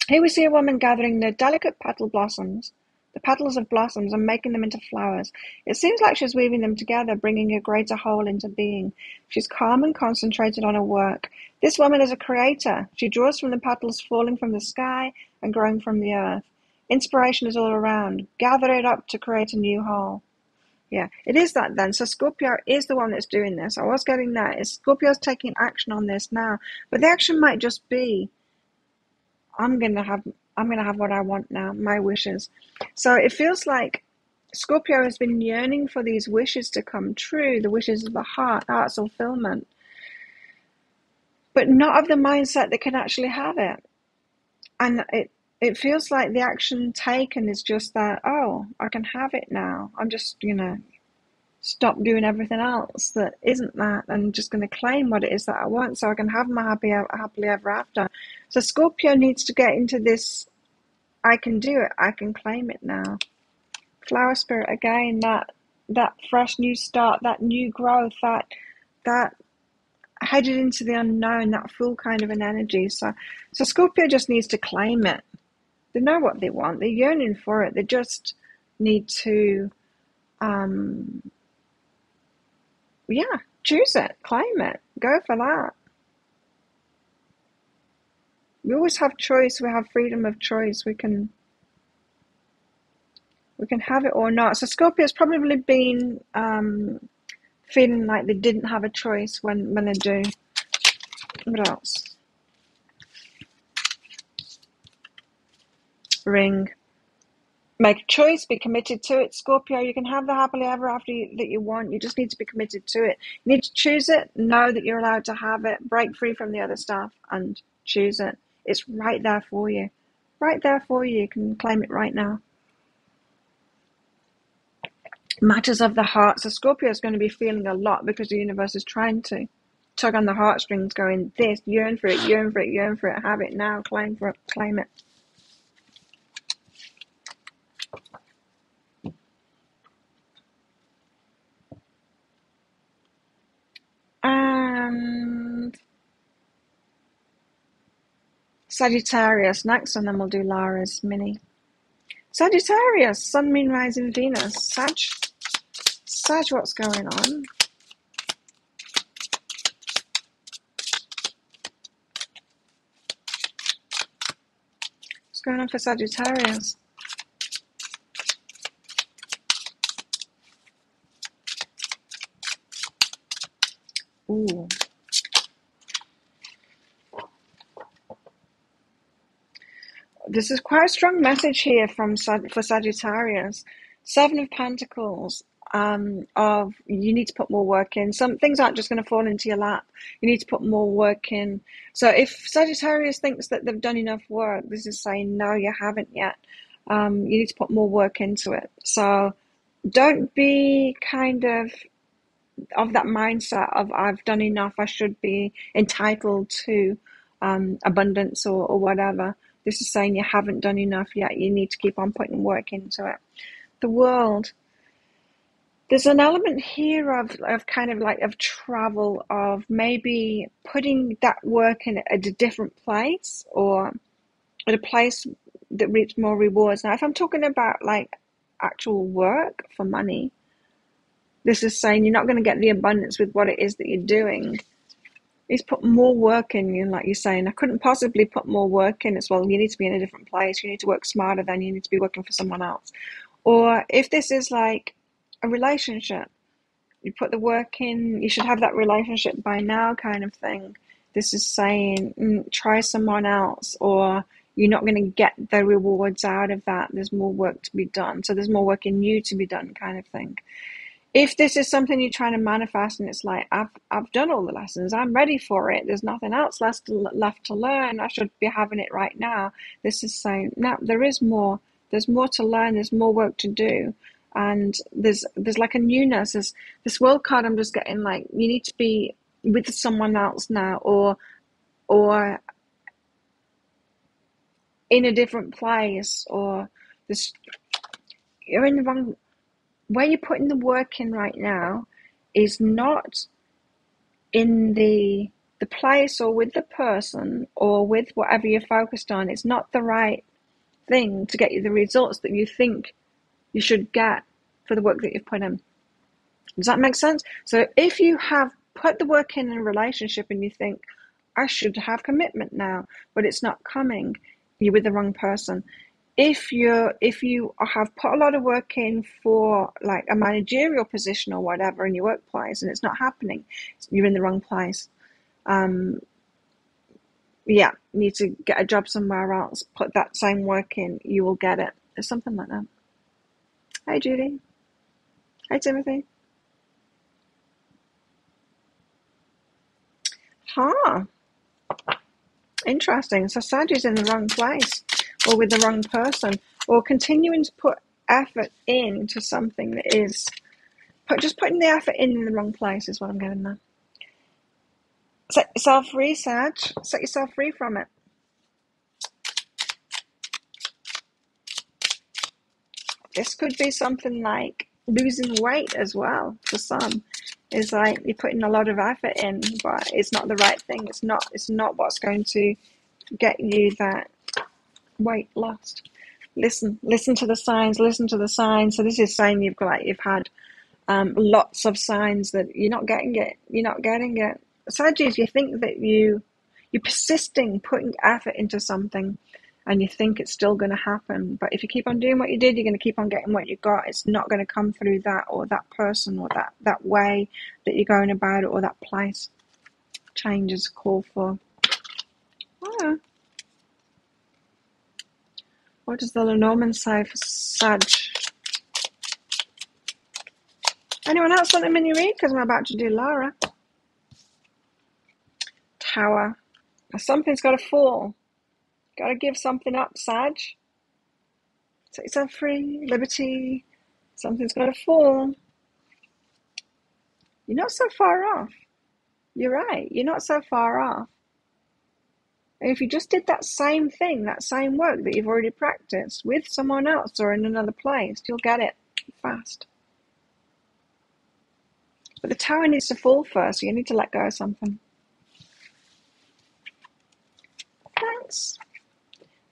Here we see a woman gathering the delicate petal blossoms, the petals of blossoms, and making them into flowers. It seems like she's weaving them together, bringing a greater whole into being. She's calm and concentrated on her work. This woman is a creator. She draws from the petals falling from the sky and growing from the earth. Inspiration is all around. Gather it up to create a new whole. Yeah, it is that then. So Scorpio is the one that's doing this. I was getting that. Scorpio's taking action on this now. But the action might just be, I'm gonna have what I want now, my wishes. So it feels like Scorpio has been yearning for these wishes to come true, the wishes of the heart's fulfillment, but not of the mindset that can actually have it. And it feels like the action taken is just that, oh, I can have it now. I'm just stop doing everything else that isn't that, and just going to claim what it is that I want so I can have my happily ever after. So Scorpio needs to get into this, I can do it, I can claim it now. Flower spirit again, that fresh new start, that new growth, that headed into the unknown, that full kind of an energy. So Scorpio just needs to claim it. They know what they want, they're yearning for it, they just need to choose it, claim it, go for that. We always have choice, we have freedom of choice, we can have it or not. So Scorpio's probably been feeling like they didn't have a choice when they do. What else? Ring. Make a choice, be committed to it. Scorpio, you can have the happily ever after that you want. You just need to be committed to it. You need to choose it, know that you're allowed to have it, break free from the other stuff and choose it. It's right there for you. Right there for you. You can claim it right now. Matters of the heart. So Scorpio is going to be feeling a lot because the universe is trying to tug on the heartstrings, going, this, yearn for it, yearn for it, yearn for it, have it now, claim for it, claim it. And Sagittarius next, and then we'll do Lara's mini. Sagittarius, Sun, Moon, Rising, Venus. Sag, what's going on? What's going on for Sagittarius? Ooh. This is quite a strong message here for Sagittarius. Seven of Pentacles, of you need to put more work in. Some things aren't just going to fall into your lap. You need to put more work in. So if Sagittarius thinks that they've done enough work, this is saying, no, you haven't yet. You need to put more work into it. So don't be kind of that mindset of I've done enough, I should be entitled to abundance or whatever. This is saying you haven't done enough yet. You need to keep on putting work into it. The world. There's an element here of kind of like of travel, of maybe putting that work in at a different place or at a place that reaps more rewards. Now, if I'm talking about like actual work for money, this is saying you're not going to get the abundance with what it is that you're doing. Is put more work in, like you're saying, I couldn't possibly put more work in as well. You need to be in a different place. You need to work smarter than you need to be working for someone else. Or if this is like a relationship, you put the work in, you should have that relationship by now kind of thing. This is saying, try someone else, or, you're not going to get the rewards out of that. There's more work to be done. So there's more work in you to be done, kind of thing. If this is something you're trying to manifest and it's like, I've done all the lessons, I'm ready for it, there's nothing else left to learn, I should be having it right now. This is saying, no, there is more. There's more to learn, there's more work to do. And there's like a newness. There's this world card I'm just getting, like, you need to be with someone else now, or in a different place, or this, you're in the wrong, where you're putting the work in right now is not in the place or with the person or with whatever you're focused on. It's not the right thing to get you the results that you think you should get for the work that you've put in. Does that make sense? So if you have put the work in a relationship and you think, I should have commitment now, but it's not coming, you're with the wrong person. If you have put a lot of work in for like a managerial position or whatever in your workplace and it's not happening, you're in the wrong place. You need to get a job somewhere else, put that same work in, you will get it. There's something like that. Hey Judy. Hey Timothy. Interesting. So Sagittarius in the wrong place, or with the wrong person, or continuing to put effort into something that is just putting the effort in the wrong place is what I'm getting there. Set yourself free, Sag. Set yourself free from it. This could be something like losing weight as well for some. It's like you're putting a lot of effort in, but it's not the right thing. It's not what's going to get you that weight lost. Listen to the signs. So this is saying you've had lots of signs that you're not getting it. Sagittarius, you think that you're persisting, putting effort into something, and you think it's still going to happen. But if you keep on doing what you did, you're going to keep on getting what you got. It's not going to come through that or that person or that way that you're going about it or that place. Change is called for. Oh. What does the Lenormand say for Sag? Anyone else want a mini read? Because I'm about to do Lara. Tower. Something's got to fall. Got to give something up, Sag. Set yourself free. Liberty. Something's got to fall. You're not so far off. You're right. You're not so far off. And if you just did that same thing, that same work that you've already practiced with someone else or in another place, you'll get it fast. But the tower needs to fall first, so you need to let go of something.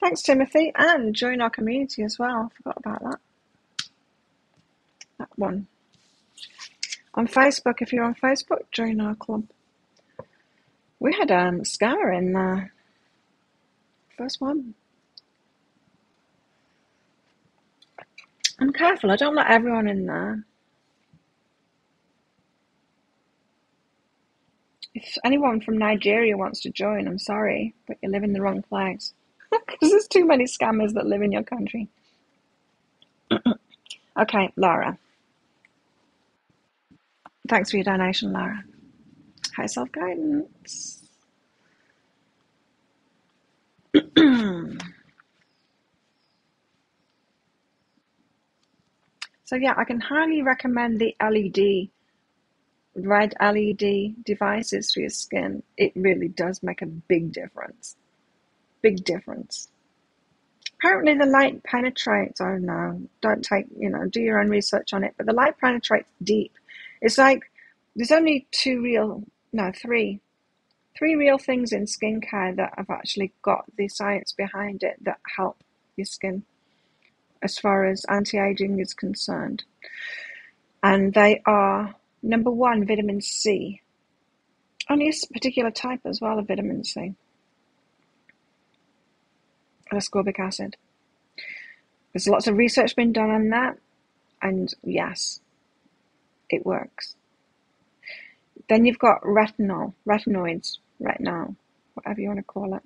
Thanks, Timothy, and join our community as well. I forgot about that one. On Facebook, if you're on Facebook, join our club. We had a scammer in there. First one. I'm careful, I don't let everyone in there. If anyone from Nigeria wants to join, I'm sorry, but you live in the wrong place. Because there's too many scammers that live in your country. Okay, Laura. Thanks for your donation, Laura. High self-guidance. So yeah, I can highly recommend the red LED devices for your skin. It really does make a big difference. Big difference. Apparently the light penetrates. Oh no, don't take, do your own research on it. But the light penetrates deep. It's like there's only three real things in skincare that have actually got the science behind it that help your skin as far as anti-aging is concerned. And they are, number one, vitamin C. Only a particular type as well of vitamin C. Ascorbic acid. There's lots of research been done on that, and yes, it works. Then you've got retinoids, retinol, whatever you want to call it.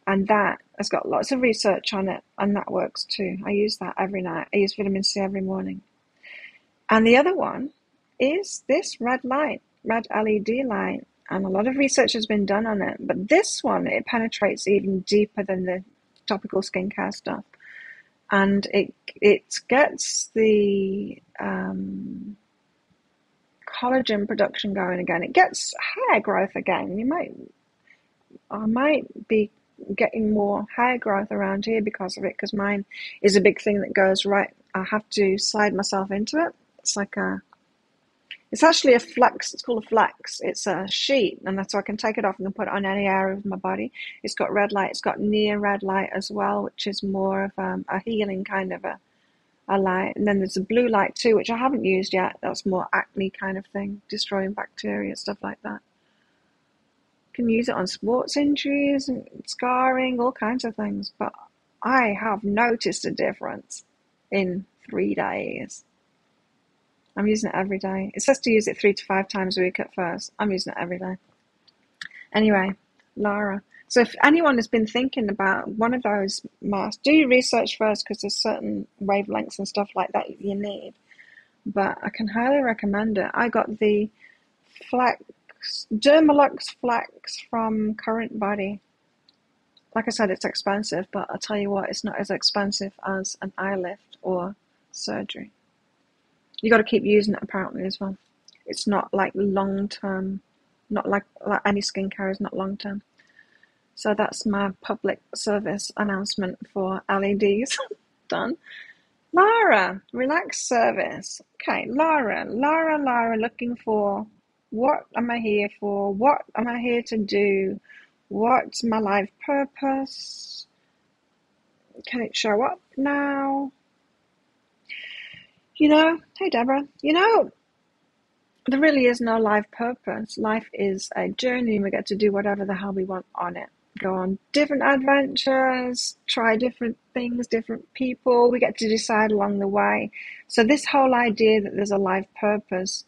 And that has got lots of research on it, and that works too. I use that every night. I use vitamin C every morning. And the other one is this red light, red LED light. And a lot of research has been done on it. But this one, it penetrates even deeper than the topical skincare stuff. And it gets the collagen production going again. It gets hair growth again. I might be getting more hair growth around here because of it, because mine is a big thing that goes right. I have to slide myself into it. It's actually a flex. It's called a flex. It's a sheet, and so I can take it off and can put it on any area of my body. It's got red light. It's got near red light as well, which is more of a healing kind of a light. And then there's a blue light too, which I haven't used yet. That's more acne kind of thing, destroying bacteria, stuff like that. You can use it on sports injuries and scarring, all kinds of things. But I have noticed a difference in 3 days. I'm using it every day. It says to use it 3 to 5 times a week at first. I'm using it every day. Anyway, Lara. So if anyone has been thinking about one of those masks, do your research first, because there's certain wavelengths and stuff like that you need. But I can highly recommend it. I got the Dermalux Flex from Current Body. Like I said, it's expensive, but I'll tell you what, it's not as expensive as an eye lift or surgery. You got to keep using it apparently as well. It's not like long term, not like any skincare is not long term. So that's my public service announcement for LEDs. Done. Lara, relaxed service. Okay, Lara, looking for, what am I here for? What am I here to do? What's my life purpose? Can it show up now? Hey Deborah, there really is no life purpose. Life is a journey, and we get to do whatever the hell we want on it. Go on different adventures, try different things, different people. We get to decide along the way. So this whole idea that there's a life purpose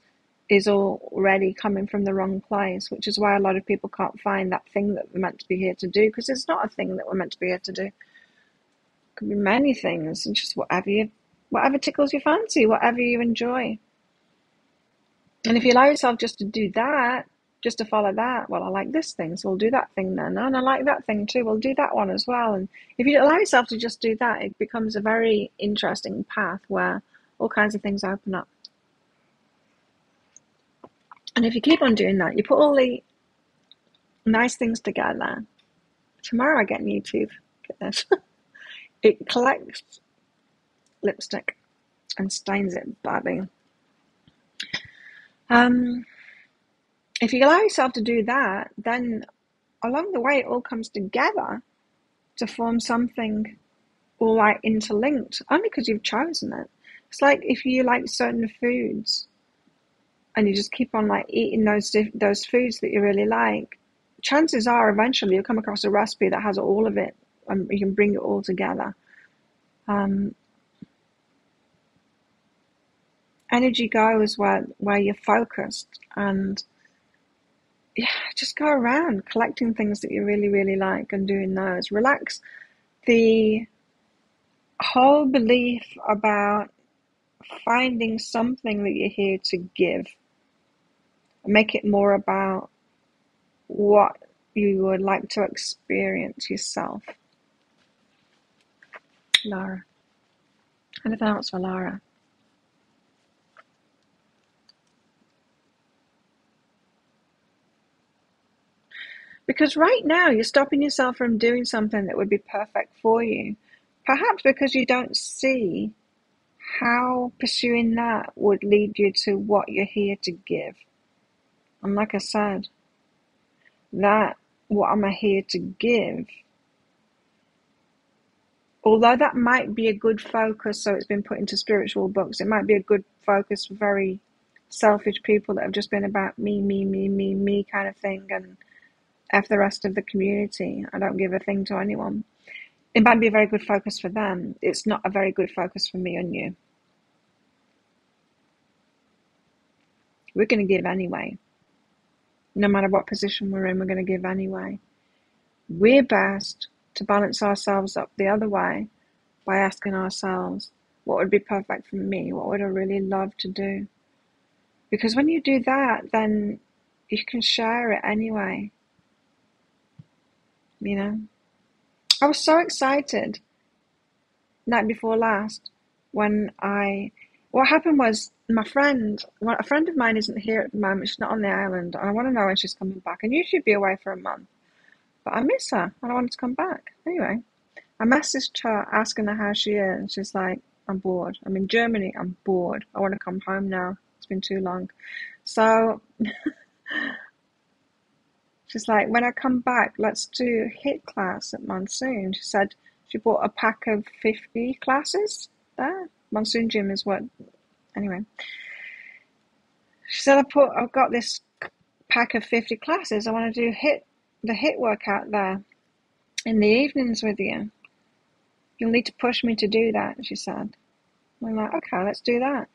is already coming from the wrong place, which is why a lot of people can't find that thing that they're meant to be here to do, because it's not a thing that we're meant to be here to do. It could be many things, and just whatever tickles your fancy, whatever you enjoy. And if you allow yourself just to do that, just to follow that, well, I like this thing, so we'll do that thing then. And I like that thing too, we'll do that one as well. And if you allow yourself to just do that, it becomes a very interesting path where all kinds of things open up. And if you keep on doing that, you put all the nice things together. Tomorrow I get new teeth. Get this. It collects lipstick and stains it badly. If you allow yourself to do that, then along the way it all comes together to form something all like interlinked, only because you've chosen it. It's like if you like certain foods and you just keep on like eating those foods that you really like, chances are eventually you'll come across a recipe that has all of it and you can bring it all together. Energy goes where you're focused, and just go around collecting things that you really, really like and doing those. Relax the whole belief about finding something that you're here to give. Make it more about what you would like to experience yourself. Lara. Anything else for Lara? Because right now you're stopping yourself from doing something that would be perfect for you. Perhaps because you don't see how pursuing that would lead you to what you're here to give. And like I said, that what am I here to give, although that might be a good focus, so it's been put into spiritual books, it might be a good focus for very selfish people that have just been about me kind of thing, and F the rest of the community. I don't give a thing to anyone. It might be a very good focus for them. It's not a very good focus for me and you. We're going to give anyway. No matter what position we're in, we're going to give anyway. We're best to balance ourselves up the other way by asking ourselves, what would be perfect for me? What would I really love to do? Because when you do that, then you can share it anyway. You know, I was so excited night before last when what happened was a friend of mine isn't here at the moment. She's not on the island. And I want to know when she's coming back. And usually be away for a month. But I miss her and I wanted to come back. Anyway, I messaged her asking her how she is. And she's like, I'm bored. I'm in Germany. I'm bored. I want to come home now. It's been too long. So she's like, when I come back, let's do HIIT class at Monsoon. She said she bought a pack of 50 classes there. Monsoon Gym is what, anyway. She said, I've got this pack of 50 classes. I want to do the HIIT workout there in the evenings with you. You'll need to push me to do that, she said. I'm like, okay, let's do that.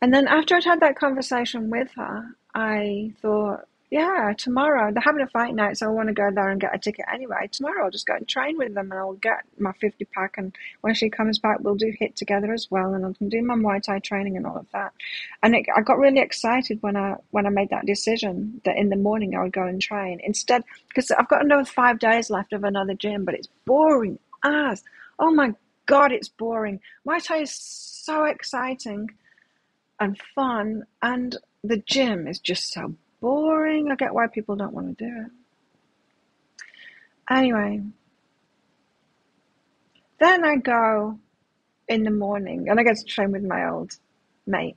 And then after I'd had that conversation with her, I thought, yeah, tomorrow, they're having a fight night, so I want to go there and get a ticket anyway. Tomorrow I'll just go and train with them and I'll get my 50 pack, and when she comes back, we'll do HIIT together as well, and I can do my Muay Thai training and all of that. And I got really excited when I made that decision that in the morning I would go and train instead, because I've got another 5 days left of another gym, but it's boring as, oh my God, it's boring. Muay Thai is so exciting and fun, and the gym is just so boring. I get why people don't want to do it. Anyway, then I go in the morning and I get to train with my old mate.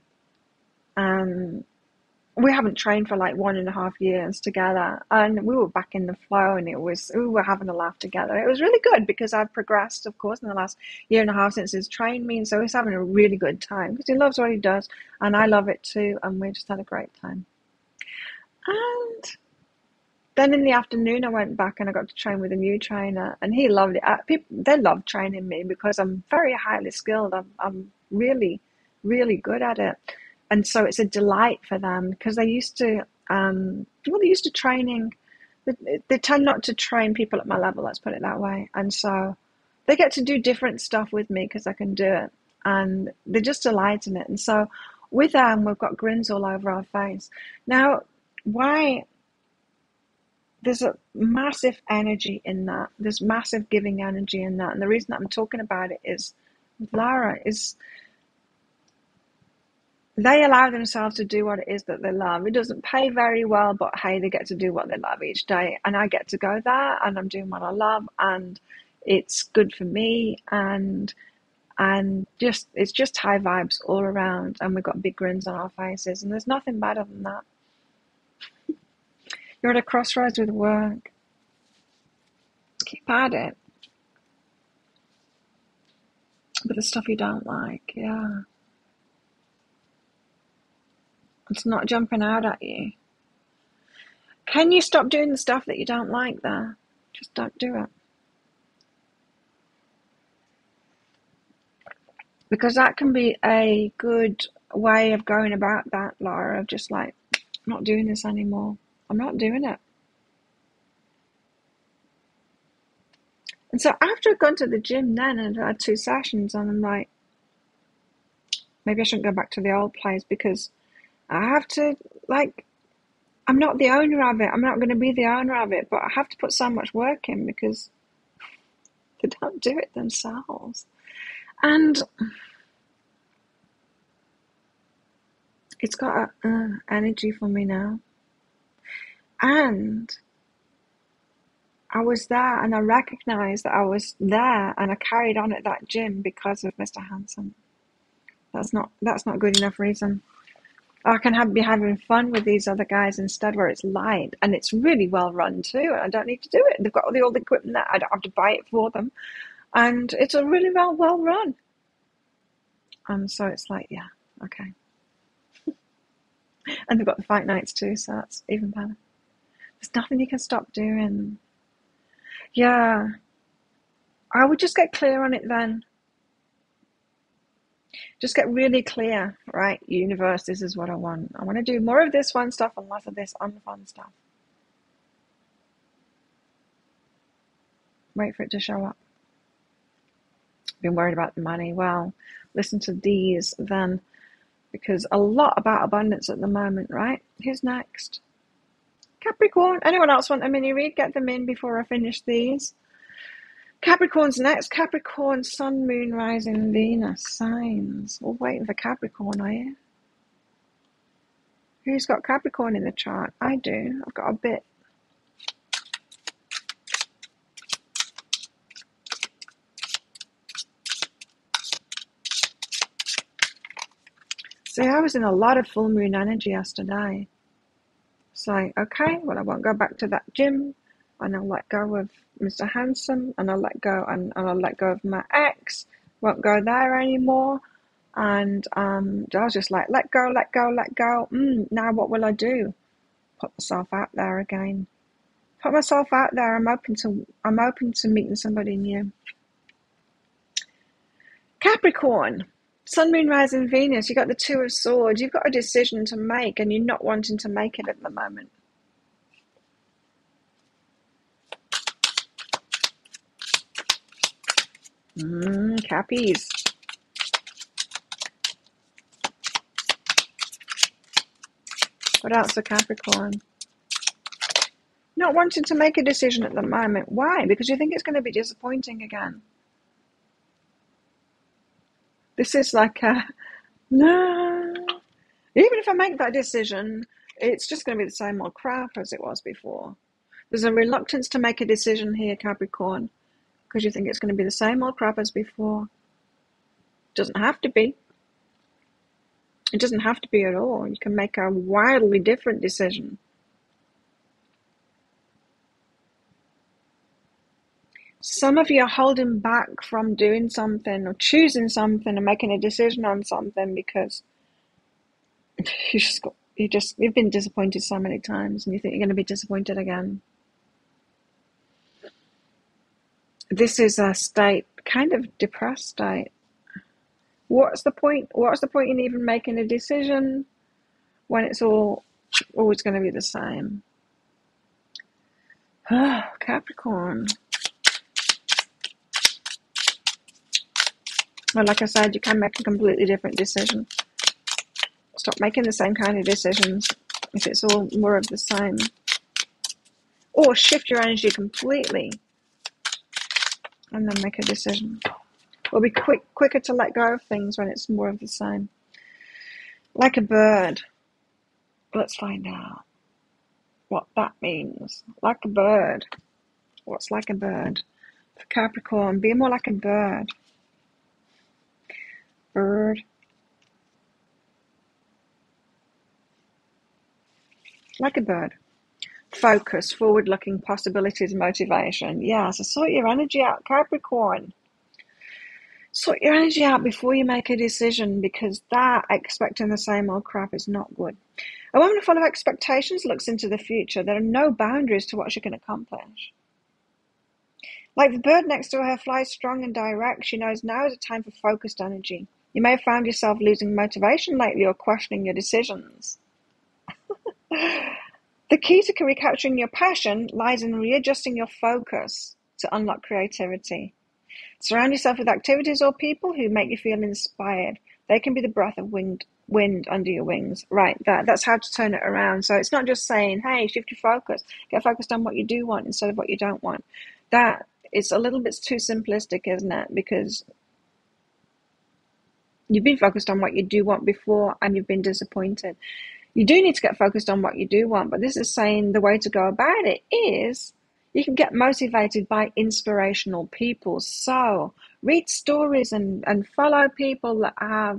We haven't trained for like 1.5 years together, and we were back in the flow, and we were having a laugh together. It was really good because I've progressed, of course, in the last 1.5 years since he's trained me, and so he's having a really good time because he loves what he does, and I love it too, and we just had a great time. And then in the afternoon, I went back and I got to train with a new trainer, and he loved it. They love training me because I'm very highly skilled. I'm really, really good at it. And so it's a delight for them because they used to, training. They tend not to train people at my level, let's put it that way. And so they get to do different stuff with me because I can do it. And they just delight in it. And so with them, we've got grins all over our face. Now, why? There's a massive energy in that. There's massive giving energy in that. And the reason that I'm talking about it is with Lara is they allow themselves to do what it is that they love. It doesn't pay very well, but hey, they get to do what they love each day. And I get to go there and I'm doing what I love, and it's good for me, and it's just high vibes all around, and we've got big grins on our faces, and there's nothing better than that. You're at a crossroads with work. Keep at it. But the stuff you don't like, yeah. It's not jumping out at you. Can you stop doing the stuff that you don't like there? Just don't do it. Because that can be a good way of going about that, Laura, of just like, I'm not doing this anymore. I'm not doing it. And so after I've gone to the gym then and I had 2 sessions, and I'm like, maybe I shouldn't go back to the old place because I have to, like, I'm not the owner of it. I'm not going to be the owner of it, but I have to put so much work in because they don't do it themselves. And it's got energy for me now. And I was there and I recognized that I was there and I carried on at that gym because of Mr. Hanson. That's not a good enough reason. I can be having fun with these other guys instead, where it's light and it's really well run too, and I don't need to do it. They've got all the old equipment that I don't have to buy it for them, and it's a really well run. And so it's like, yeah, okay. And they've got the fight nights too, so that's even better. There's nothing you can stop doing. Yeah, I would just get clear on it then. Just get really clear, right? Universe, this is what I want. I want to do more of this fun stuff and less of this unfun stuff. Wait for it to show up. Been worried about the money. Well, listen to these then, because a lot about abundance at the moment, right? Who's next? Capricorn. Anyone else want a mini read? Get them in before I finish these. Capricorn's next. Capricorn, Sun, Moon, Rising, Venus signs. We're waiting for Capricorn, are you? Who's got Capricorn in the chart? I do. I've got a bit. See, I was in a lot of full moon energy yesterday. It's like, okay, well, I won't go back to that gym, and I'll let go of Mr. Handsome, and I'll let go, and I'll let go of my ex. Won't go there anymore. And I was just like, let go, let go, let go. Now what will I do? Put myself out there again. Put myself out there. I'm open to meeting somebody new. Capricorn. Sun, Moon, Rising, Venus, you got the Two of Swords. You've got a decision to make and you're not wanting to make it at the moment. Cappies. What else for Capricorn? Not wanting to make a decision at the moment. Why? Because you think it's going to be disappointing again. This is like a, no. Even if I make that decision, it's just going to be the same old crap as it was before. There's a reluctance to make a decision here, Capricorn, because you think it's going to be the same old crap as before. It doesn't have to be. It doesn't have to be at all. You can make a wildly different decision. Some of you are holding back from doing something or choosing something or making a decision on something because you've been disappointed so many times and you think you're going to be disappointed again. This is a state, kind of depressed state. What's the point? What's the point in even making a decision when it's always going to be the same? Capricorn. Well, like I said, you can make a completely different decision. Stop making the same kind of decisions if it's all more of the same. Or shift your energy completely and then make a decision. Or be quicker to let go of things when it's more of the same. Like a bird. Let's find out what that means. Like a bird. What's like a bird? For Capricorn, be more like a bird. Bird. Like a bird. Focus, forward-looking possibilities, motivation. Yeah, so sort your energy out, Capricorn. Sort your energy out before you make a decision, because that expecting the same old crap is not good. A woman full of expectations looks into the future. There are no boundaries to what she can accomplish. Like the bird next to her flies strong and direct. She knows now is a time for focused energy. You may have found yourself losing motivation lately or questioning your decisions. The key to recapturing your passion lies in readjusting your focus to unlock creativity. Surround yourself with activities or people who make you feel inspired. They can be the breath of wind under your wings. Right, that's how to turn it around. So it's not just saying, hey, shift your focus. Get focused on what you do want instead of what you don't want. That is a little bit too simplistic, isn't it? Because you've been focused on what you do want before and you've been disappointed. You do need to get focused on what you do want, but this is saying the way to go about it is you can get motivated by inspirational people. So read stories and follow people that I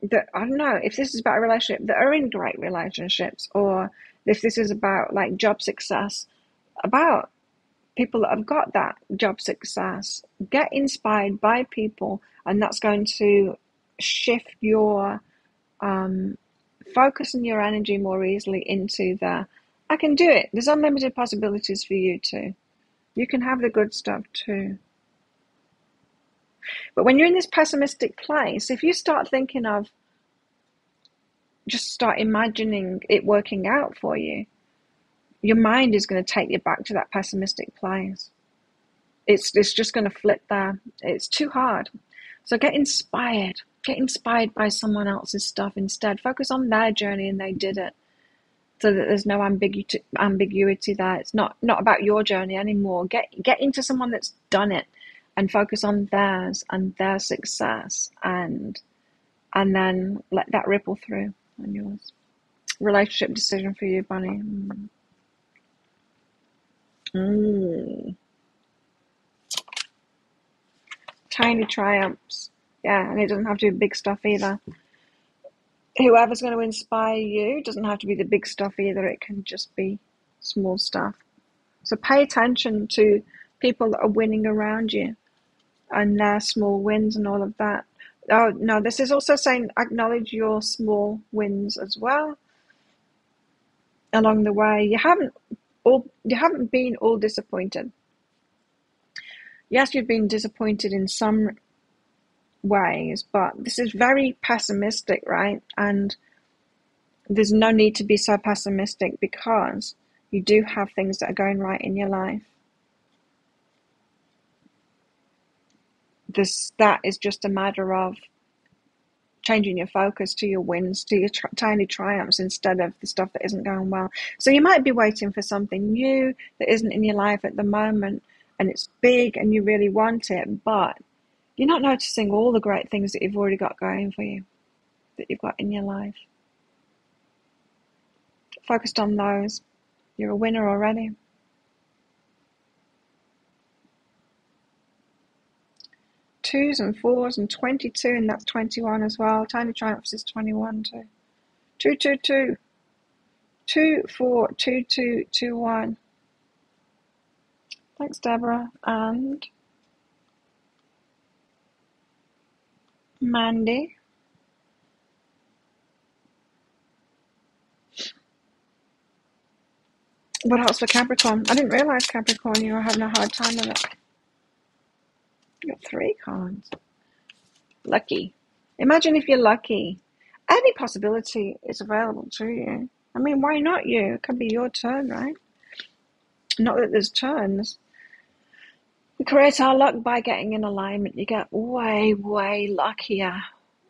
don't know, if this is about a relationship, that are in great relationships, or if this is about like job success, about people that have got that job success. Get inspired by people, and that's going to shift your focus and your energy more easily into I can do it. There's unlimited possibilities for you too. You can have the good stuff too. But when you're in this pessimistic place, if you start thinking of, just start imagining it working out for you, your mind is going to take you back to that pessimistic place. It's just going to flip there. It's too hard. So get inspired. Get inspired by someone else's stuff instead. Focus on their journey and they did it, so that there's no ambiguity there. It's not about your journey anymore. Get into someone that's done it and focus on theirs and their success, and then let that ripple through on yours. Relationship decision for you, Bunny. Tiny triumphs. Yeah, and it doesn't have to be big stuff either. Whoever's going to inspire you doesn't have to be the big stuff either. It can just be small stuff. So pay attention to people that are winning around you and their small wins and all of that. Oh, no, this is also saying acknowledge your small wins as well along the way. You haven't been all disappointed. Yes, you've been disappointed in some ways, but this is very pessimistic, right? And there's no need to be so pessimistic, because you do have things that are going right in your life. That is just a matter of changing your focus to your wins, to your tiny triumphs, instead of the stuff that isn't going well. So you might be waiting for something new that isn't in your life at the moment, and it's big and you really want it, but you're not noticing all the great things that you've already got going for you, that you've got in your life. Focused on those. You're a winner already. Twos and fours and 22, and that's 21 as well. Tiny triumphs is 21 too. 2, 2, 2. 2, 4, 2, 2, 2, 1. Thanks, Deborah. And Mandy. What else for Capricorn? I didn't realize, Capricorn, you were having a hard time with it. You got 3 cards. Lucky. Imagine if you're lucky. Any possibility is available to you. I mean, why not you? It could be your turn, right? Not that there's turns. We create our luck by getting in alignment. You get way, way luckier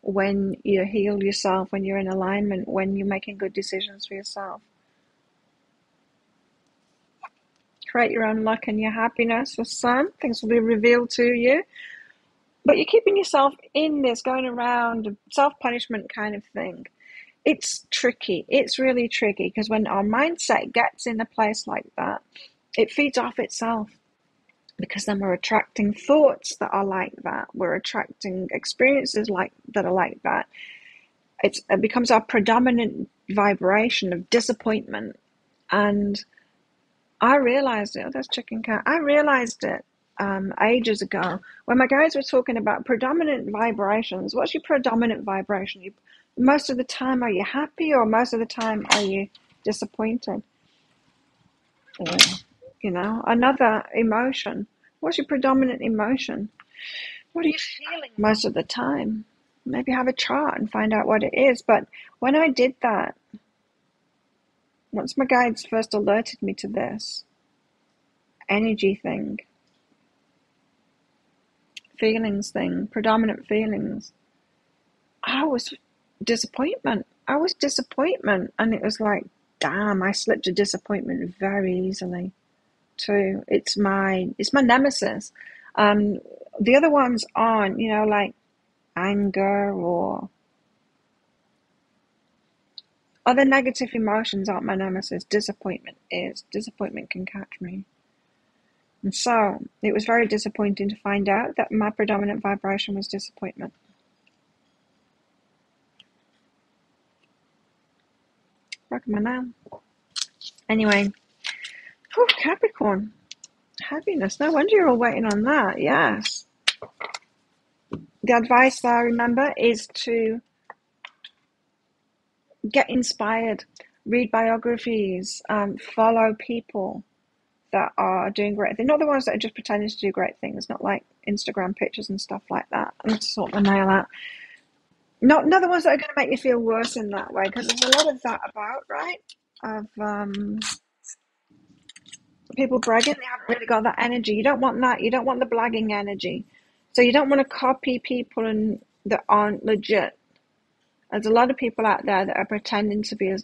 when you heal yourself, when you're in alignment, when you're making good decisions for yourself. Create your own luck and your happiness for some. Things will be revealed to you. But you're keeping yourself in this going around self-punishment kind of thing. It's tricky. It's really tricky, because when our mindset gets in a place like that, it feeds off itself, because then we're attracting thoughts that are like that. We're attracting experiences that are like that. It becomes our predominant vibration of disappointment. And I realized it. Oh, that's chicken cat. I realized it ages ago when my guys were talking about predominant vibrations. What's your predominant vibration? Most of the time, are you happy, or most of the time are you disappointed? Or, another emotion. What's your predominant emotion? What are you feeling most of the time? Maybe have a chart and find out what it is. But when I did that, once my guides first alerted me to this energy thing, feelings thing, predominant feelings, I was disappointment. And it was like, damn, I slipped to disappointment very easily too. It's my nemesis. The other ones aren't, like anger or other negative emotions aren't my nemesis. Disappointment is. Disappointment can catch me. And so it was very disappointing to find out that my predominant vibration was disappointment. Broken my nail. Anyway, Capricorn. Happiness. No wonder you're all waiting on that. Yes. The advice there, remember, is to get inspired, read biographies, follow people that are doing great things. Not the ones that are just pretending to do great things, not like Instagram pictures and stuff like that. I need to sort my nail out. Not the ones that are going to make you feel worse in that way, because there's a lot of that about, right? Of People bragging, they haven't really got that energy. You don't want that. You don't want the bragging energy. So you don't want to copy people and that aren't legit. There's a lot of people out there that are pretending to be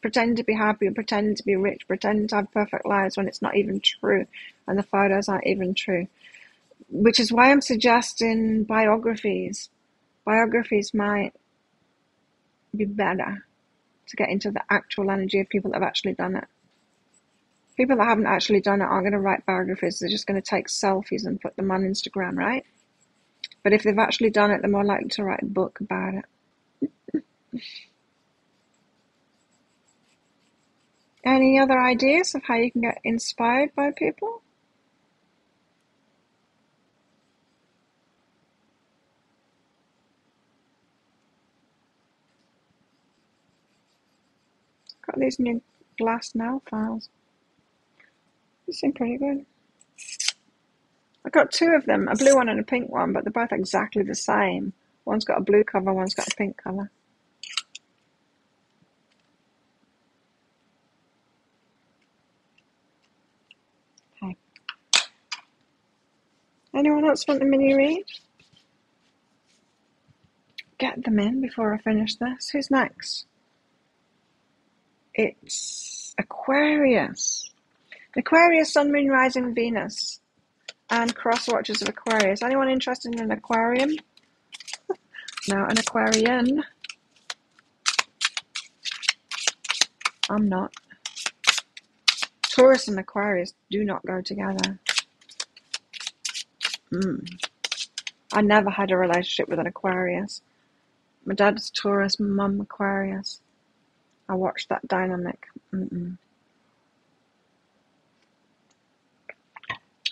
pretending to be happy, pretending to be rich, pretending to have perfect lives when it's not even true, and the photos aren't even true. Which is why I'm suggesting biographies. Biographies might be better to get into the actual energy of people that have actually done it. People that haven't actually done it aren't going to write biographies. They're just going to take selfies and put them on Instagram, right? But if they've actually done it, they're more likely to write a book about it. Any other ideas of how you can get inspired by people? Got these new glass nail files. They seem pretty good. I got two of them, a blue one and a pink one, but they're both exactly the same. One's got a blue cover, one's got a pink cover. Okay. Anyone else want a mini read? Get them in before I finish this. Who's next? It's Aquarius. Aquarius, Sun, Moon, Rising, Venus, and cross watchers of Aquarius. Anyone interested in an aquarium? No, an Aquarian. I'm not. Taurus and Aquarius do not go together. I never had a relationship with an Aquarius. My dad's Taurus, mum Aquarius. I watched that dynamic.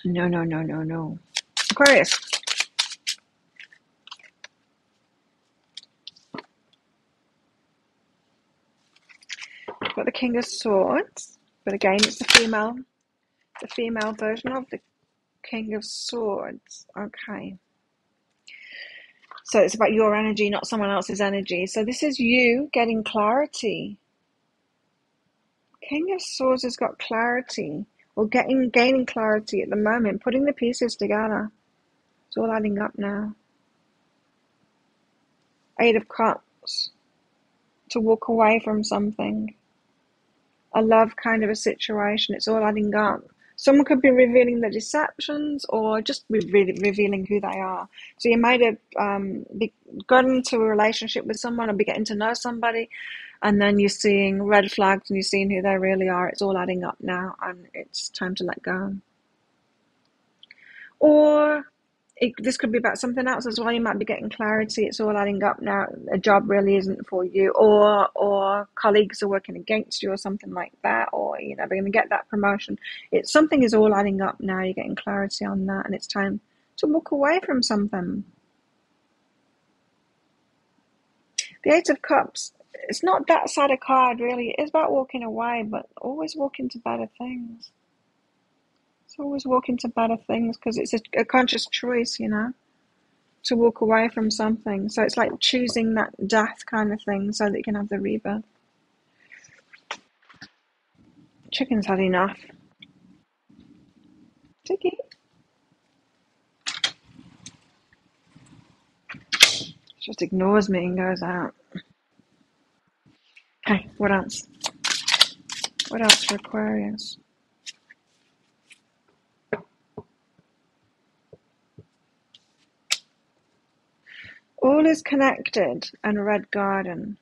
No. Aquarius. Got the King of Swords, but again, it's the female version of the King of Swords. Okay. So it's about your energy, not someone else's energy. So this is you getting clarity. King of Swords has got clarity, or gaining clarity at the moment, putting the pieces together. It's all adding up now. Eight of Cups. To walk away from something. A love kind of a situation. It's all adding up. Someone could be revealing their deceptions or just revealing who they are. So you might have gotten into a relationship with someone or be getting to know somebody, and then you're seeing red flags and you're seeing who they really are. It's all adding up now, and it's time to let go. Or this could be about something else as well. You might be getting clarity. It's all adding up now. A job really isn't for you, or colleagues are working against you, or something like that. Or they're going to get that promotion. Something is all adding up now. You're getting clarity on that, and it's time to walk away from something. The Eight of Cups. It's not that sad a card, really. It's about walking away, but always walking to better things. It's always walking to better things because it's a conscious choice, to walk away from something. So it's like choosing that death kind of thing so that you can have the rebirth. Chicken's had enough. Chicky. Just ignores me and goes out. Okay, what else? What else for Aquarius? All is connected and red garden.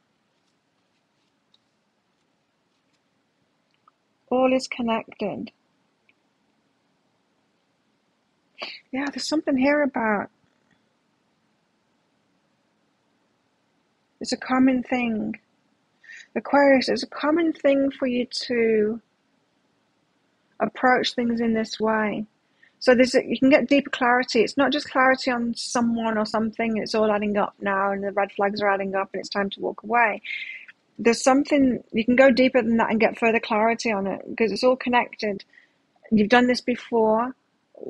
All is connected. Yeah, there's something here about it's a common thing. Aquarius, it's a common thing for you to approach things in this way. So you can get deeper clarity. It's not just clarity on someone or something. It's all adding up now, and the red flags are adding up, and it's time to walk away. There's something, you can go deeper than that and get further clarity on it because it's all connected. You've done this before.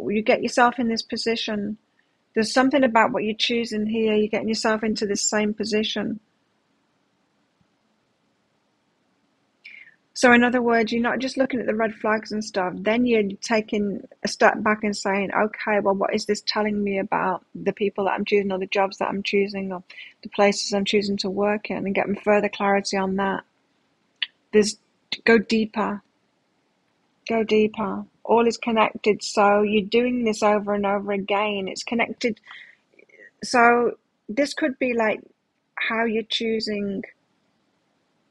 You get yourself in this position. There's something about what you're choosing here. You're getting yourself into this same position. So in other words, you're not just looking at the red flags and stuff, then you're taking a step back and saying, okay, well, what is this telling me about the people that I'm choosing, or the jobs that I'm choosing, or the places I'm choosing to work in, and getting further clarity on that. Go deeper. Go deeper. All is connected, so you're doing this over and over again. It's connected. So this could be like how you're choosing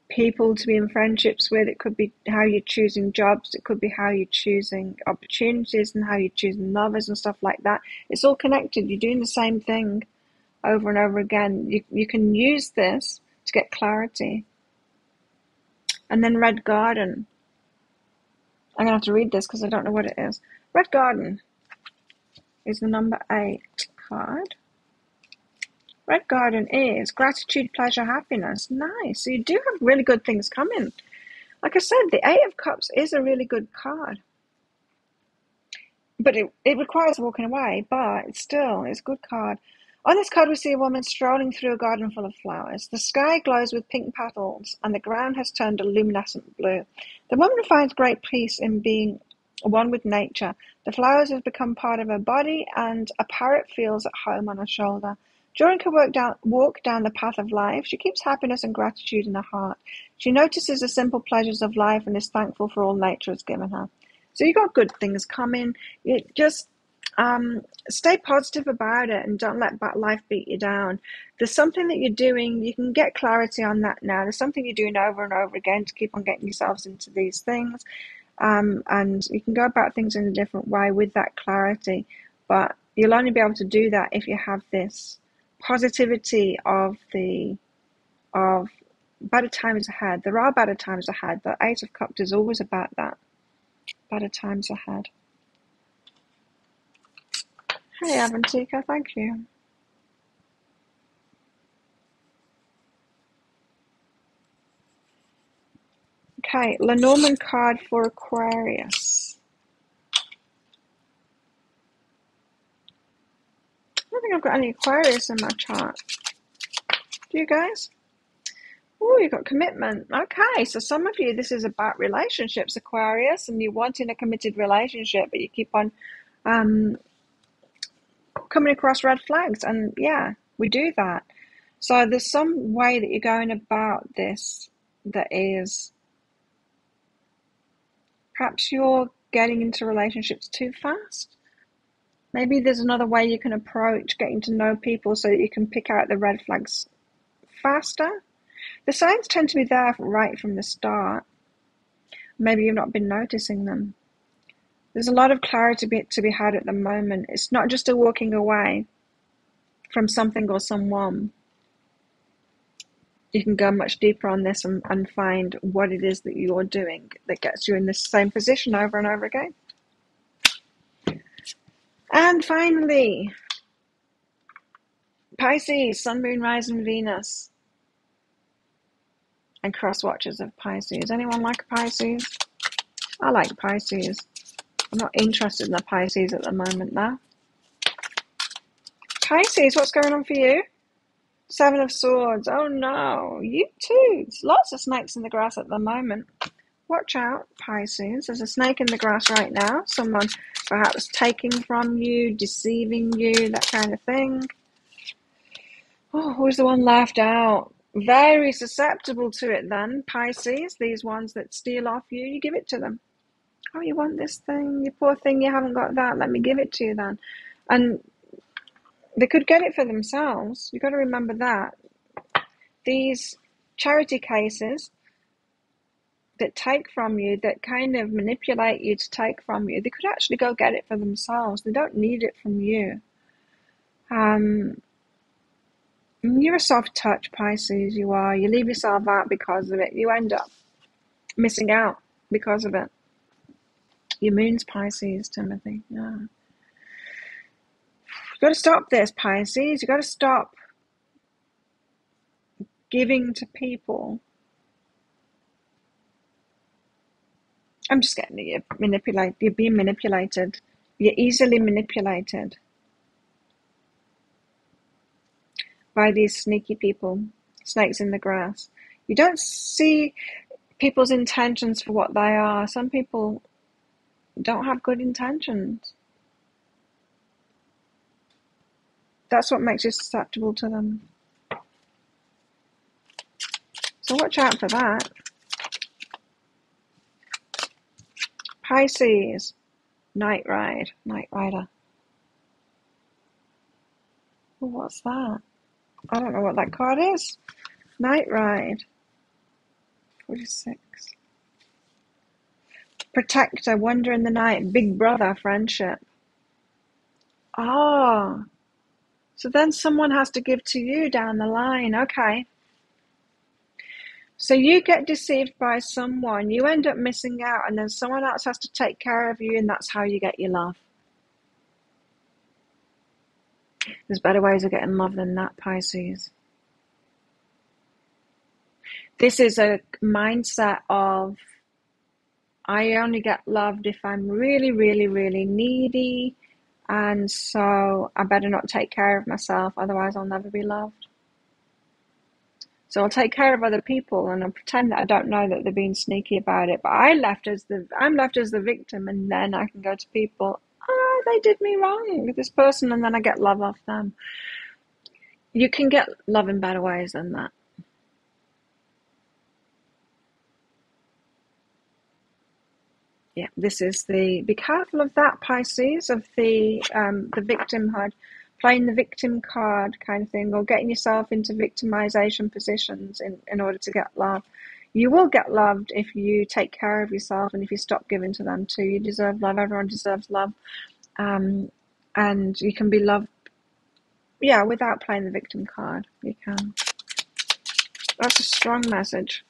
people to be in friendships with. It could be how you're choosing jobs. It could be how you're choosing opportunities and how you're choosing lovers and stuff like that. It's all connected. You're doing the same thing over and over again. You can use this to get clarity. And then Red Garden. I'm going to have to read this because I don't know what it is. Red Garden is the number 8 card. Red Garden is gratitude, pleasure, happiness. Nice. So you do have really good things coming. Like I said, the 8 of Cups is a really good card. But it requires walking away, but it's a good card. On this card, we see a woman strolling through a garden full of flowers. The sky glows with pink petals, and the ground has turned a luminescent blue. The woman finds great peace in being one with nature. The flowers have become part of her body, and a parrot feels at home on her shoulder. During her walk down the path of life, she keeps happiness and gratitude in her heart. She notices the simple pleasures of life and is thankful for all nature has given her. So you got good things coming. It just stay positive about it and don't let life beat you down. There's something that you're doing. You can get clarity on that now. There's something you're doing over and over again to keep on getting yourselves into these things. And you can go about things in a different way with that clarity. But you'll only be able to do that if you have this positivity of better times ahead. There are better times ahead. The 8 of Cups is always about that. Better times ahead. Hey, Avantika, thank you. Okay, Lenormand card for Aquarius. I don't think I've got any Aquarius in my chart. Do you guys? Oh, you've got commitment. Okay, so some of you, this is about relationships, Aquarius, and you're wanting a committed relationship, but you keep on coming across red flags. And yeah, we do that. So there's some way that you're going about this that is, perhaps you're getting into relationships too fast. Maybe there's another way you can approach getting to know people so that you can pick out the red flags faster. The signs tend to be there right from the start. Maybe you've not been noticing them. There's a lot of clarity to be had at the moment. It's not just a walking away from something or someone. You can go much deeper on this and find what it is that you're doing that gets you in the same position over and over again. And finally, Pisces, Sun, Moon, Rising, Venus. And cross watchers of Pisces. Anyone like a Pisces? I like Pisces. I'm not interested in the Pisces at the moment now. Pisces, what's going on for you? 7 of Swords. Oh no, you too. There's lots of snakes in the grass at the moment. Watch out, Pisces. There's a snake in the grass right now. Someone perhaps taking from you, deceiving you, that kind of thing. Oh, who's the one left out? Very susceptible to it then, Pisces. These ones that steal off you, you give it to them. Oh, you want this thing? You poor thing, you haven't got that. Let me give it to you then. And they could get it for themselves. You've got to remember that. These charity cases that take from you, that kind of manipulate you to take from you, they could actually go get it for themselves. They don't need it from you. You're a soft touch, Pisces, you are. You leave yourself out because of it. You end up missing out because of it. Your moon's Pisces, Timothy. Yeah. You've got to stop this, Pisces. You've got to stop giving to people. I'm just getting it. You're being manipulated. You're easily manipulated by these sneaky people, snakes in the grass. You don't see people's intentions for what they are. Some people don't have good intentions. That's what makes you susceptible to them. So watch out for that. Pisces, Night Rider. Well, what's that? I don't know what that card is. Night Ride. 46. Protector, wonder in the night, big brother, friendship. Oh, so then someone has to give to you down the line. Okay. So you get deceived by someone, you end up missing out, and then someone else has to take care of you, and that's how you get your love. There's better ways of getting love than that, Pisces. This is a mindset of, I only get loved if I'm really, really, really needy, and so I better not take care of myself, otherwise I'll never be loved. So I'll take care of other people and I'll pretend that I don't know that they're being sneaky about it. But I'm left as the victim, and then I can go to people, they did me wrong with this person, and then I get love off them. You can get love in better ways than that. Yeah, this is be careful of that, Pisces, of the victimhood. Playing the victim card kind of thing, or getting yourself into victimization positions in order to get love. You will get loved if you take care of yourself and if you stop giving to them too. You deserve love. Everyone deserves love. And you can be loved, without playing the victim card. You can. That's a strong message.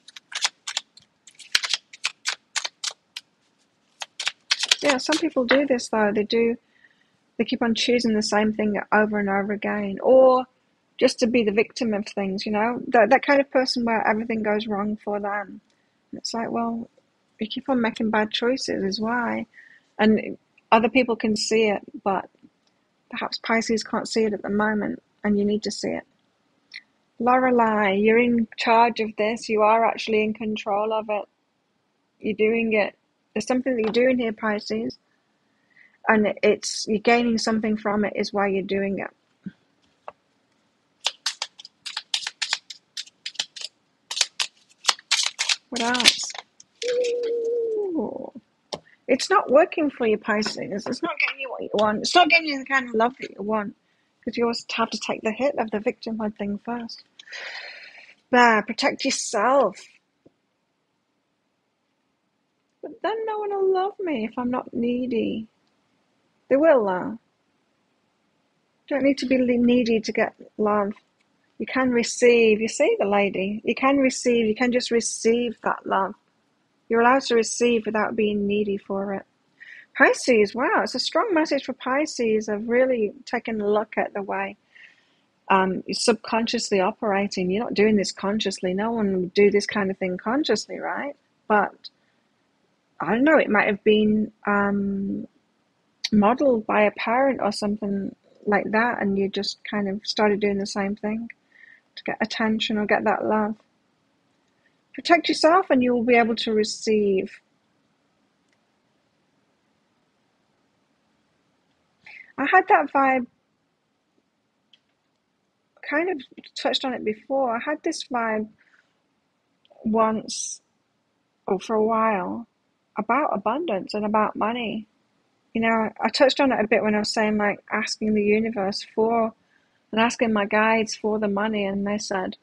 Yeah, some people do this though. They keep on choosing the same thing over and over again, or just to be the victim of things, that kind of person where everything goes wrong for them. And it's like, well, you keep on making bad choices is why. And other people can see it, but perhaps Pisces can't see it at the moment, and you need to see it. Lorelei, you're in charge of this. You are actually in control of it. You're doing it. There's something that you're doing here, Pisces. And you're gaining something from it is why you're doing it. What else? Ooh. It's not working for you, Pisces. It's not getting you what you want. It's not getting you the kind of love that you want, because you always have to take the hit of the victimhood thing first. Protect yourself. But then no one will love me if I'm not needy. They will, though. You don't need to be needy to get love. You can receive. You see the lady. You can receive. You can just receive that love. You're allowed to receive without being needy for it. Pisces, wow, it's a strong message for Pisces of really taking a look at the way you're subconsciously operating. You're not doing this consciously. No one would do this kind of thing consciously, right? But I don't know, it might have been modeled by a parent or something like that, and you just kind of started doing the same thing to get attention or get that love. Protect yourself and you will be able to receive. I had that vibe, kind of touched on it before. I had this vibe once, or for a while, about abundance and about money. I touched on it a bit when I was saying, like, asking the universe for, and asking my guides for the money, and they said,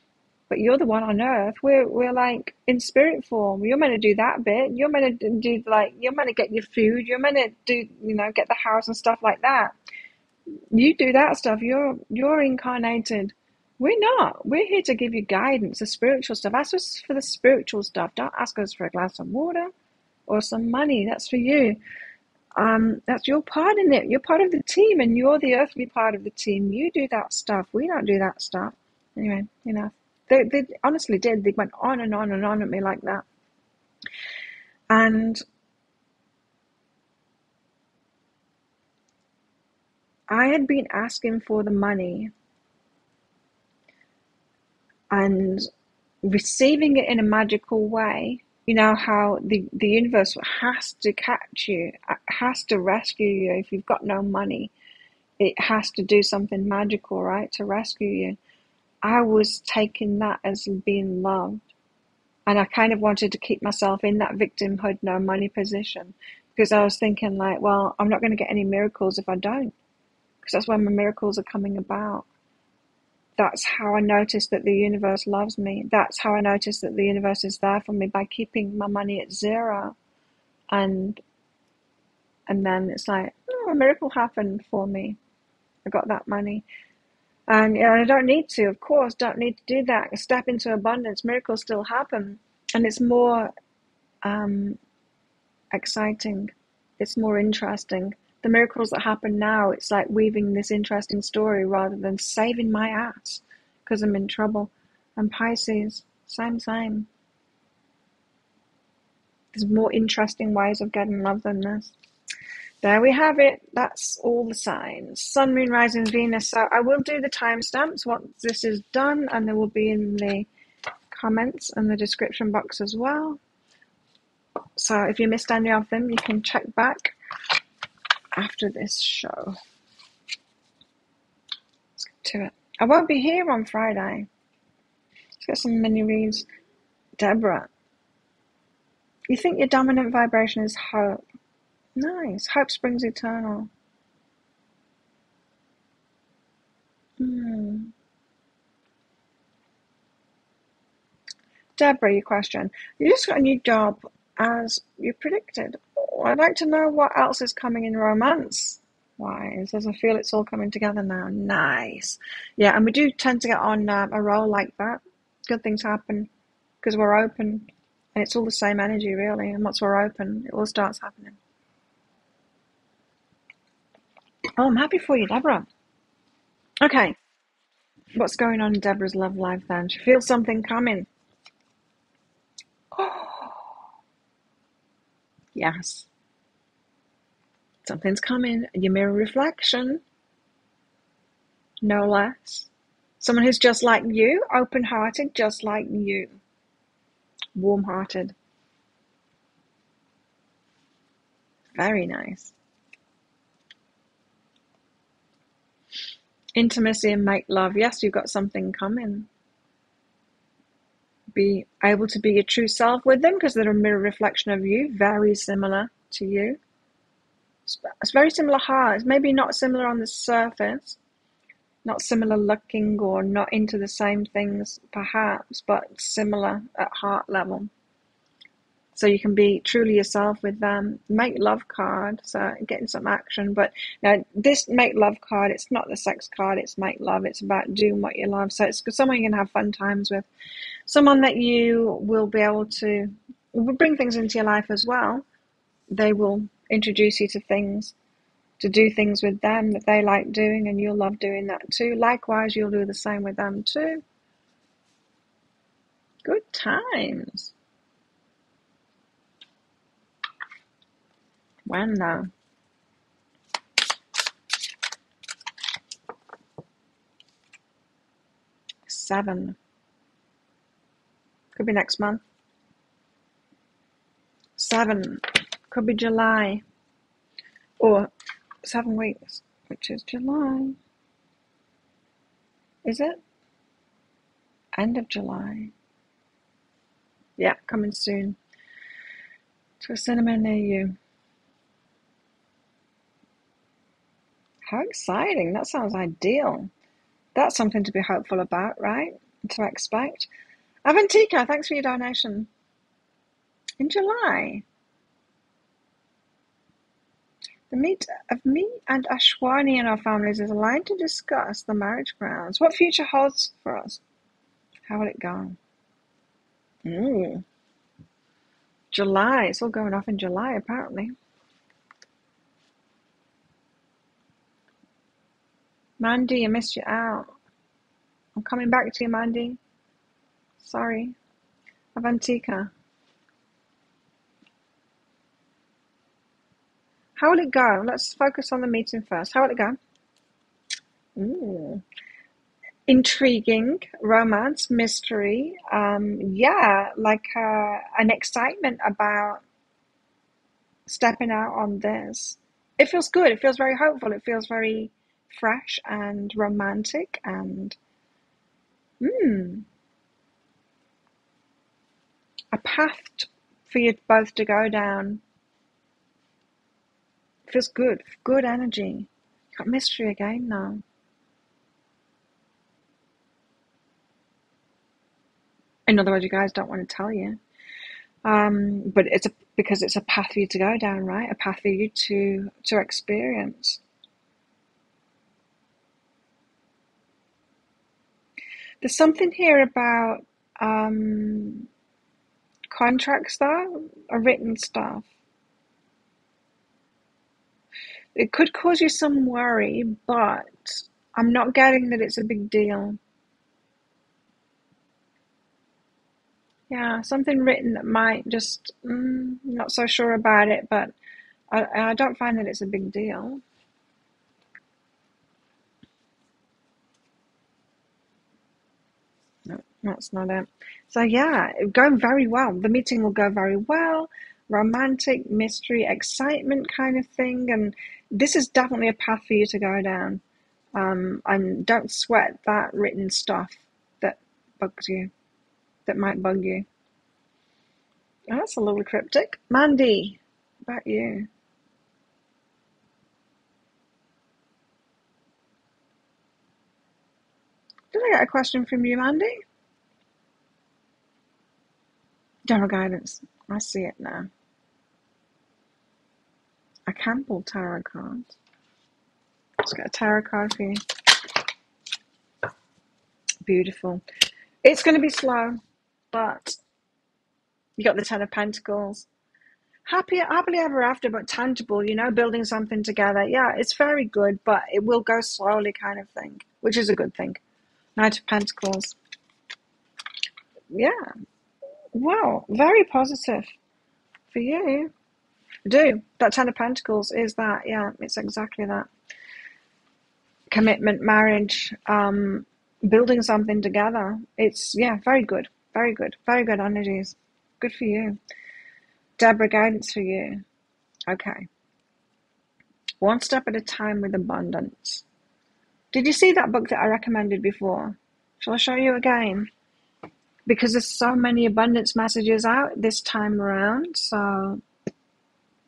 but you're the one on earth. We're like in spirit form. You're meant to do that bit. You're meant to do, like, you're meant to get your food. You're meant to do, get the house and stuff like that. You do that stuff. You're incarnated. We're not. We're here to give you guidance, the spiritual stuff. Ask us for the spiritual stuff. Don't ask us for a glass of water or some money. That's for you. That's your part in it. You're part of the team, and you're the earthly part of the team. You do that stuff. We don't do that stuff. Anyway, they honestly did. They went on and on and on at me like that. And I had been asking for the money and receiving it in a magical way, You know how the universe has to catch you, has to rescue you. If you've got no money, it has to do something magical, right, to rescue you. I was taking that as being loved. And I kind of wanted to keep myself in that victimhood, no money position. Because I was thinking like, well, I'm not going to get any miracles if I don't. Because that's when my miracles are coming about. That's how I noticed that the universe loves me. That's how I noticed that the universe is there for me, by keeping my money at zero. And then it's like, oh, a miracle happened for me. I got that money. And I don't need to, of course, don't need to do that. Step into abundance, miracles still happen. And it's more exciting. It's more interesting. The miracles that happen now, it's like weaving this interesting story rather than saving my ass because I'm in trouble. And Pisces, same. There's more interesting ways of getting love than this. There we have it. That's all the signs. Sun, Moon, Rising, Venus. So I will do the timestamps once this is done, and they will be in the comments and the description box as well. So if you missed any of them, you can check back after this show. Let's get to it. I won't be here on Friday. Let's get some mini reads. Deborah, you think your dominant vibration is hope. Nice. Hope springs eternal. Deborah, your question. You just got a new job as you predicted. Oh, I'd like to know what else is coming in romance. Wise, as I feel it's all coming together now. Nice. Yeah, and we do tend to get on a roll like that. Good things happen because we're open. And it's all the same energy, really. And once we're open, it all starts happening. Oh, I'm happy for you, Deborah. Okay. What's going on in Deborah's love life then? She feels something coming. Oh, yes. Something's coming. Your mirror reflection. No less. Someone who's just like you, open-hearted, just like you. Warm-hearted. Very nice. Intimacy and make love. Yes, you've got something coming. Be able to be your true self with them because they're a mirror reflection of you. Very similar to you. It's very similar heart. It's maybe not similar on the surface. Not similar looking or not into the same things perhaps, but similar at heart level. So you can be truly yourself with them. Make love card, so getting some action. But now this make love card, it's not the sex card, it's make love. It's about doing what you love. So it's someone you can have fun times with. Someone that you will be able to bring things into your life as well. They will introduce you to things, to do things with them that they like doing, and you'll love doing that too. Likewise, you'll do the same with them too. Good times. When though? Seven. Could be next month. 7. Could be July. Or 7 weeks, which is July. Is it? End of July. Yeah, coming soon. To a cinema near you. How exciting. That sounds ideal. That's something to be hopeful about, right? To expect. Avantika, thanks for your donation. In July. The meet of me and Ashwani and our families is aligned to discuss the marriage grounds. What future holds for us? How will it go? July. It's all going off in July, apparently. Mandy, I missed you out. I'm coming back to you, Mandy. Sorry. Avantika. How will it go? Let's focus on the meeting first. How will it go? Intriguing, romance, mystery. Yeah, like an excitement about stepping out on this. It feels good. It feels very hopeful. It feels very fresh and romantic and mm, a path for you both to go down. Feels good. Good energy. Got mystery again now. In other words, you guys don't want to tell you. But because it's a path for you to go down, right? A path for you to experience. There's something here about contracts, though, or written stuff. It could cause you some worry, but I'm not getting that it's a big deal. Yeah, something written that might just, not so sure about it, but I don't find that it's a big deal. No, that's not it. So yeah, going very well. The meeting will go very well. Romantic, mystery, excitement kind of thing. And this is definitely a path for you to go down. And don't sweat that written stuff that bugs you, that might bug you. Oh, that's a little cryptic. Mandy, what about you? Did I get a question from you, Mandy? General guidance. I see it now. I can pull tarot cards. Let's get a tarot card for you. Beautiful. It's going to be slow, but you got the Ten of Pentacles. Happily ever after, but tangible, building something together. Yeah, it's very good, but it will go slowly kind of thing, which is a good thing. Knight of Pentacles. Yeah. Wow. Very positive for you. That Ten of Pentacles is that. Yeah, it's exactly that. Commitment, marriage, building something together. It's, yeah, very good. Very good. Very good energies. Good for you. Deborah, guidance for you. Okay. One step at a time with abundance. Did you see that book that I recommended before? Shall I show you again? Because there's so many abundance messages out this time around. So,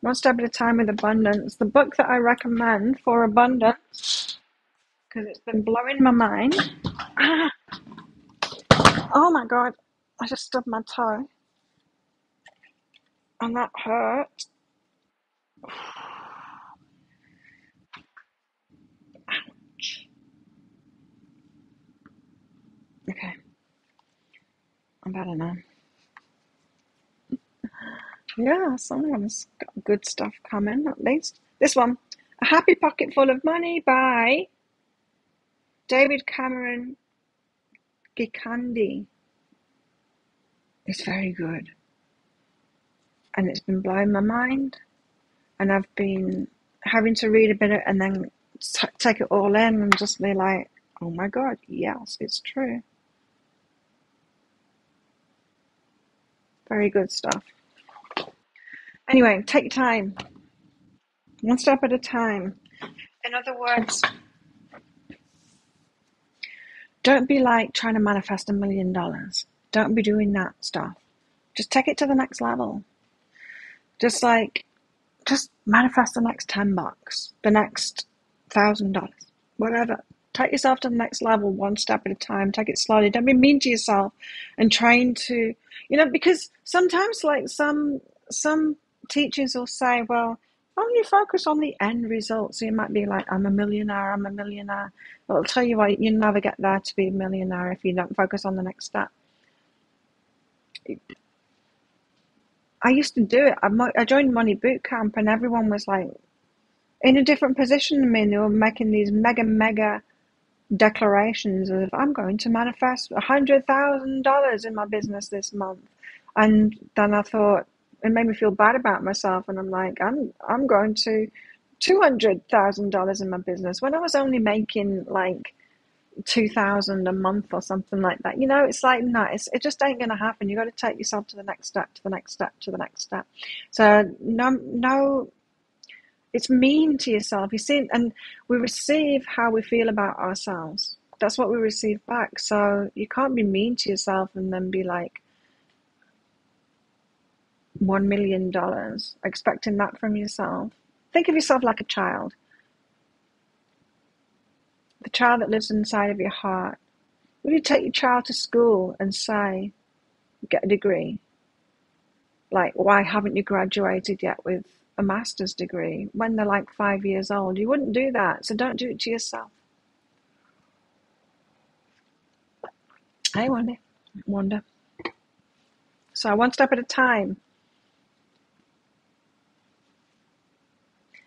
one step at a time with abundance. The book that I recommend for abundance, because it's been blowing my mind. Oh my God. I just stubbed my toe. And that hurt. Ouch. Okay. I'm better now. Yeah, someone's got good stuff coming, at least. This one, A Happy Pocket Full of Money by David Cameron Gikandi. It's very good. And it's been blowing my mind. And I've been having to read a bit and then take it all in and just be like, oh my God, yes, it's true. Very good stuff. Anyway, take time. One step at a time. In other words, don't be like trying to manifest $1 million. Don't be doing that stuff. Just take it to the next level. Just manifest the next $10, the next $1,000, whatever. Take yourself to the next level, one step at a time. Take it slowly. Don't be mean to yourself and trying to, because sometimes like some teachers will say, well, only focus on the end result. So you might be like, I'm a millionaire. Well, I'll tell you what, you'll never get there to be a millionaire if you don't focus on the next step. I used to do it. I joined Money Boot Camp and everyone was like in a different position than me. And they were making these mega declarations of, I'm going to manifest $100,000 in my business this month. And then I thought, it made me feel bad about myself. And I'm like, I'm going to $200,000 in my business when I was only making like 2,000 a month or something like that. You know, it's like, no, it just ain't going to happen. You got to take yourself to the next step, to the next step, to the next step. So no, it's mean to yourself. You see, and we receive how we feel about ourselves. That's what we receive back. So you can't be mean to yourself and then be like $1 million, expecting that from yourself. Think of yourself like a child, the child that lives inside of your heart. Will you take your child to school and say, get a degree? Like, why haven't you graduated yet with a master's degree when they're like 5 years old? You wouldn't do that. So don't do it to yourself. Hey, Wanda. So one step at a time.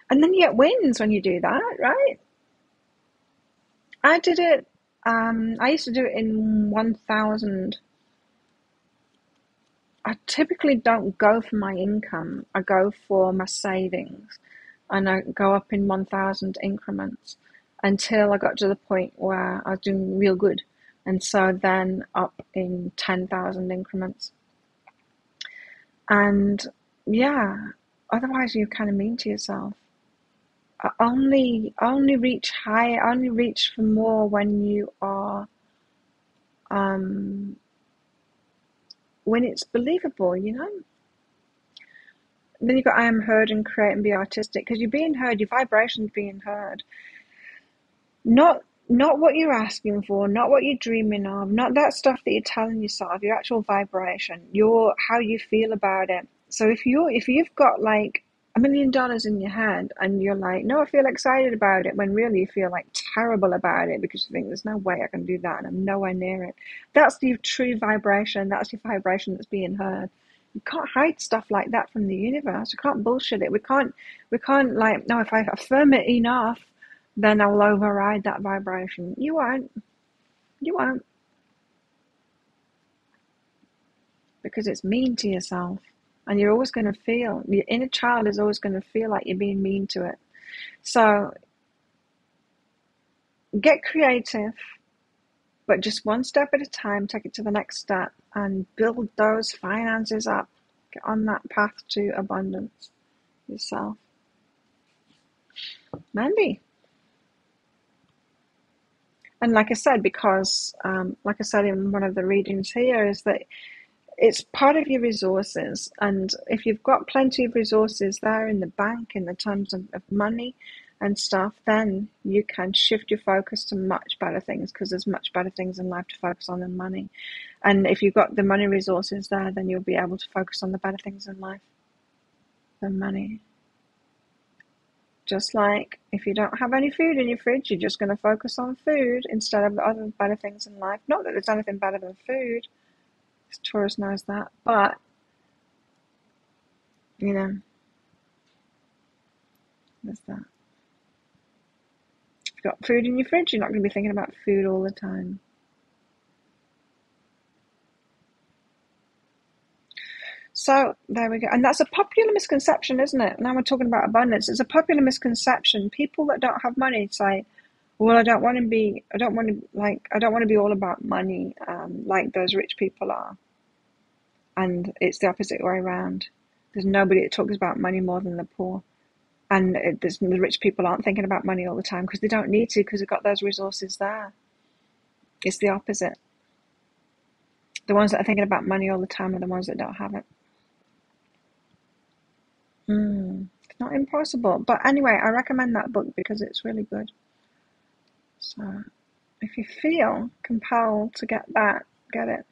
And then you get wins when you do that, right? I did it. I used to do it in 1,000. I typically don't go for my income. I go for my savings, and I go up in 1,000 increments until I got to the point where I was doing real good, and so then up in 10,000 increments. And yeah, otherwise you're kind of mean to yourself. Only reach higher, only reach for more when you are when it's believable, you know. Then you've got I am heard and create and be artistic, because you're being heard, your vibration's being heard. Not what you're asking for, not what you're dreaming of, not that stuff that you're telling yourself, your actual vibration, how you feel about it. So if you've got like $1 million in your head and you're like, no, I feel excited about it, when really you feel like terrible about it because you think there's no way I can do that and I'm nowhere near it. That's your true vibration. That's your vibration that's being heard. You can't hide stuff like that from the universe. We can't bullshit it. We can't like, no, if I affirm it enough, then I'll override that vibration. You won't. Because it's mean to yourself. And you're always going to feel, your inner child is always going to feel like you're being mean to it. So get creative, but just one step at a time, take it to the next step and build those finances up. Get on that path to abundance yourself. Mandy. And like I said, because, like I said in one of the readings here, is that it's part of your resources. And if you've got plenty of resources there in the bank in the terms of money and stuff, then you can shift your focus to much better things, because there's much better things in life to focus on than money. And if you've got the money resources there, then you'll be able to focus on the better things in life than money. Just like if you don't have any food in your fridge, you're just going to focus on food instead of the other better things in life. Not that there's anything better than food, because Taurus knows that, but, you know, there's that. If you've got food in your fridge, you're not going to be thinking about food all the time. So there we go. And that's a popular misconception, isn't it? Now we're talking about abundance. It's a popular misconception. People that don't have money say, well, I don't want to be all about money, like those rich people are. And it's the opposite way around. There's nobody that talks about money more than the poor. And the rich people aren't thinking about money all the time because they don't need to, because they've got those resources there. It's the opposite. The ones that are thinking about money all the time are the ones that don't have it. It's not impossible. But anyway, I recommend that book because it's really good. So if you feel compelled to get that, get it.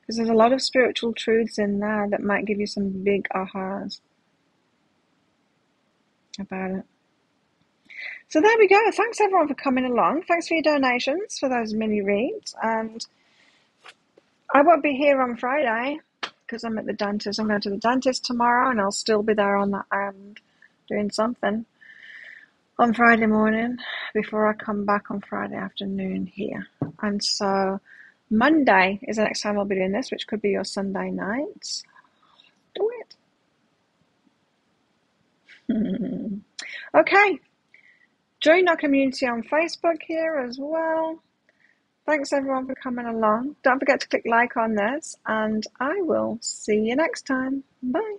Because there's a lot of spiritual truths in there that might give you some big ahas about it. So there we go. Thanks everyone for coming along. Thanks for your donations for those mini reads. And I won't be here on Friday because I'm at the dentist. I'm going to the dentist tomorrow, and I'll still be there on that island doing something on Friday morning before I come back on Friday afternoon here. And so Monday is the next time I'll be doing this, which could be your Sunday nights. Do it. Okay. Join our community on Facebook here as well. Thanks everyone for coming along. Don't forget to click like on this, and I will see you next time. Bye.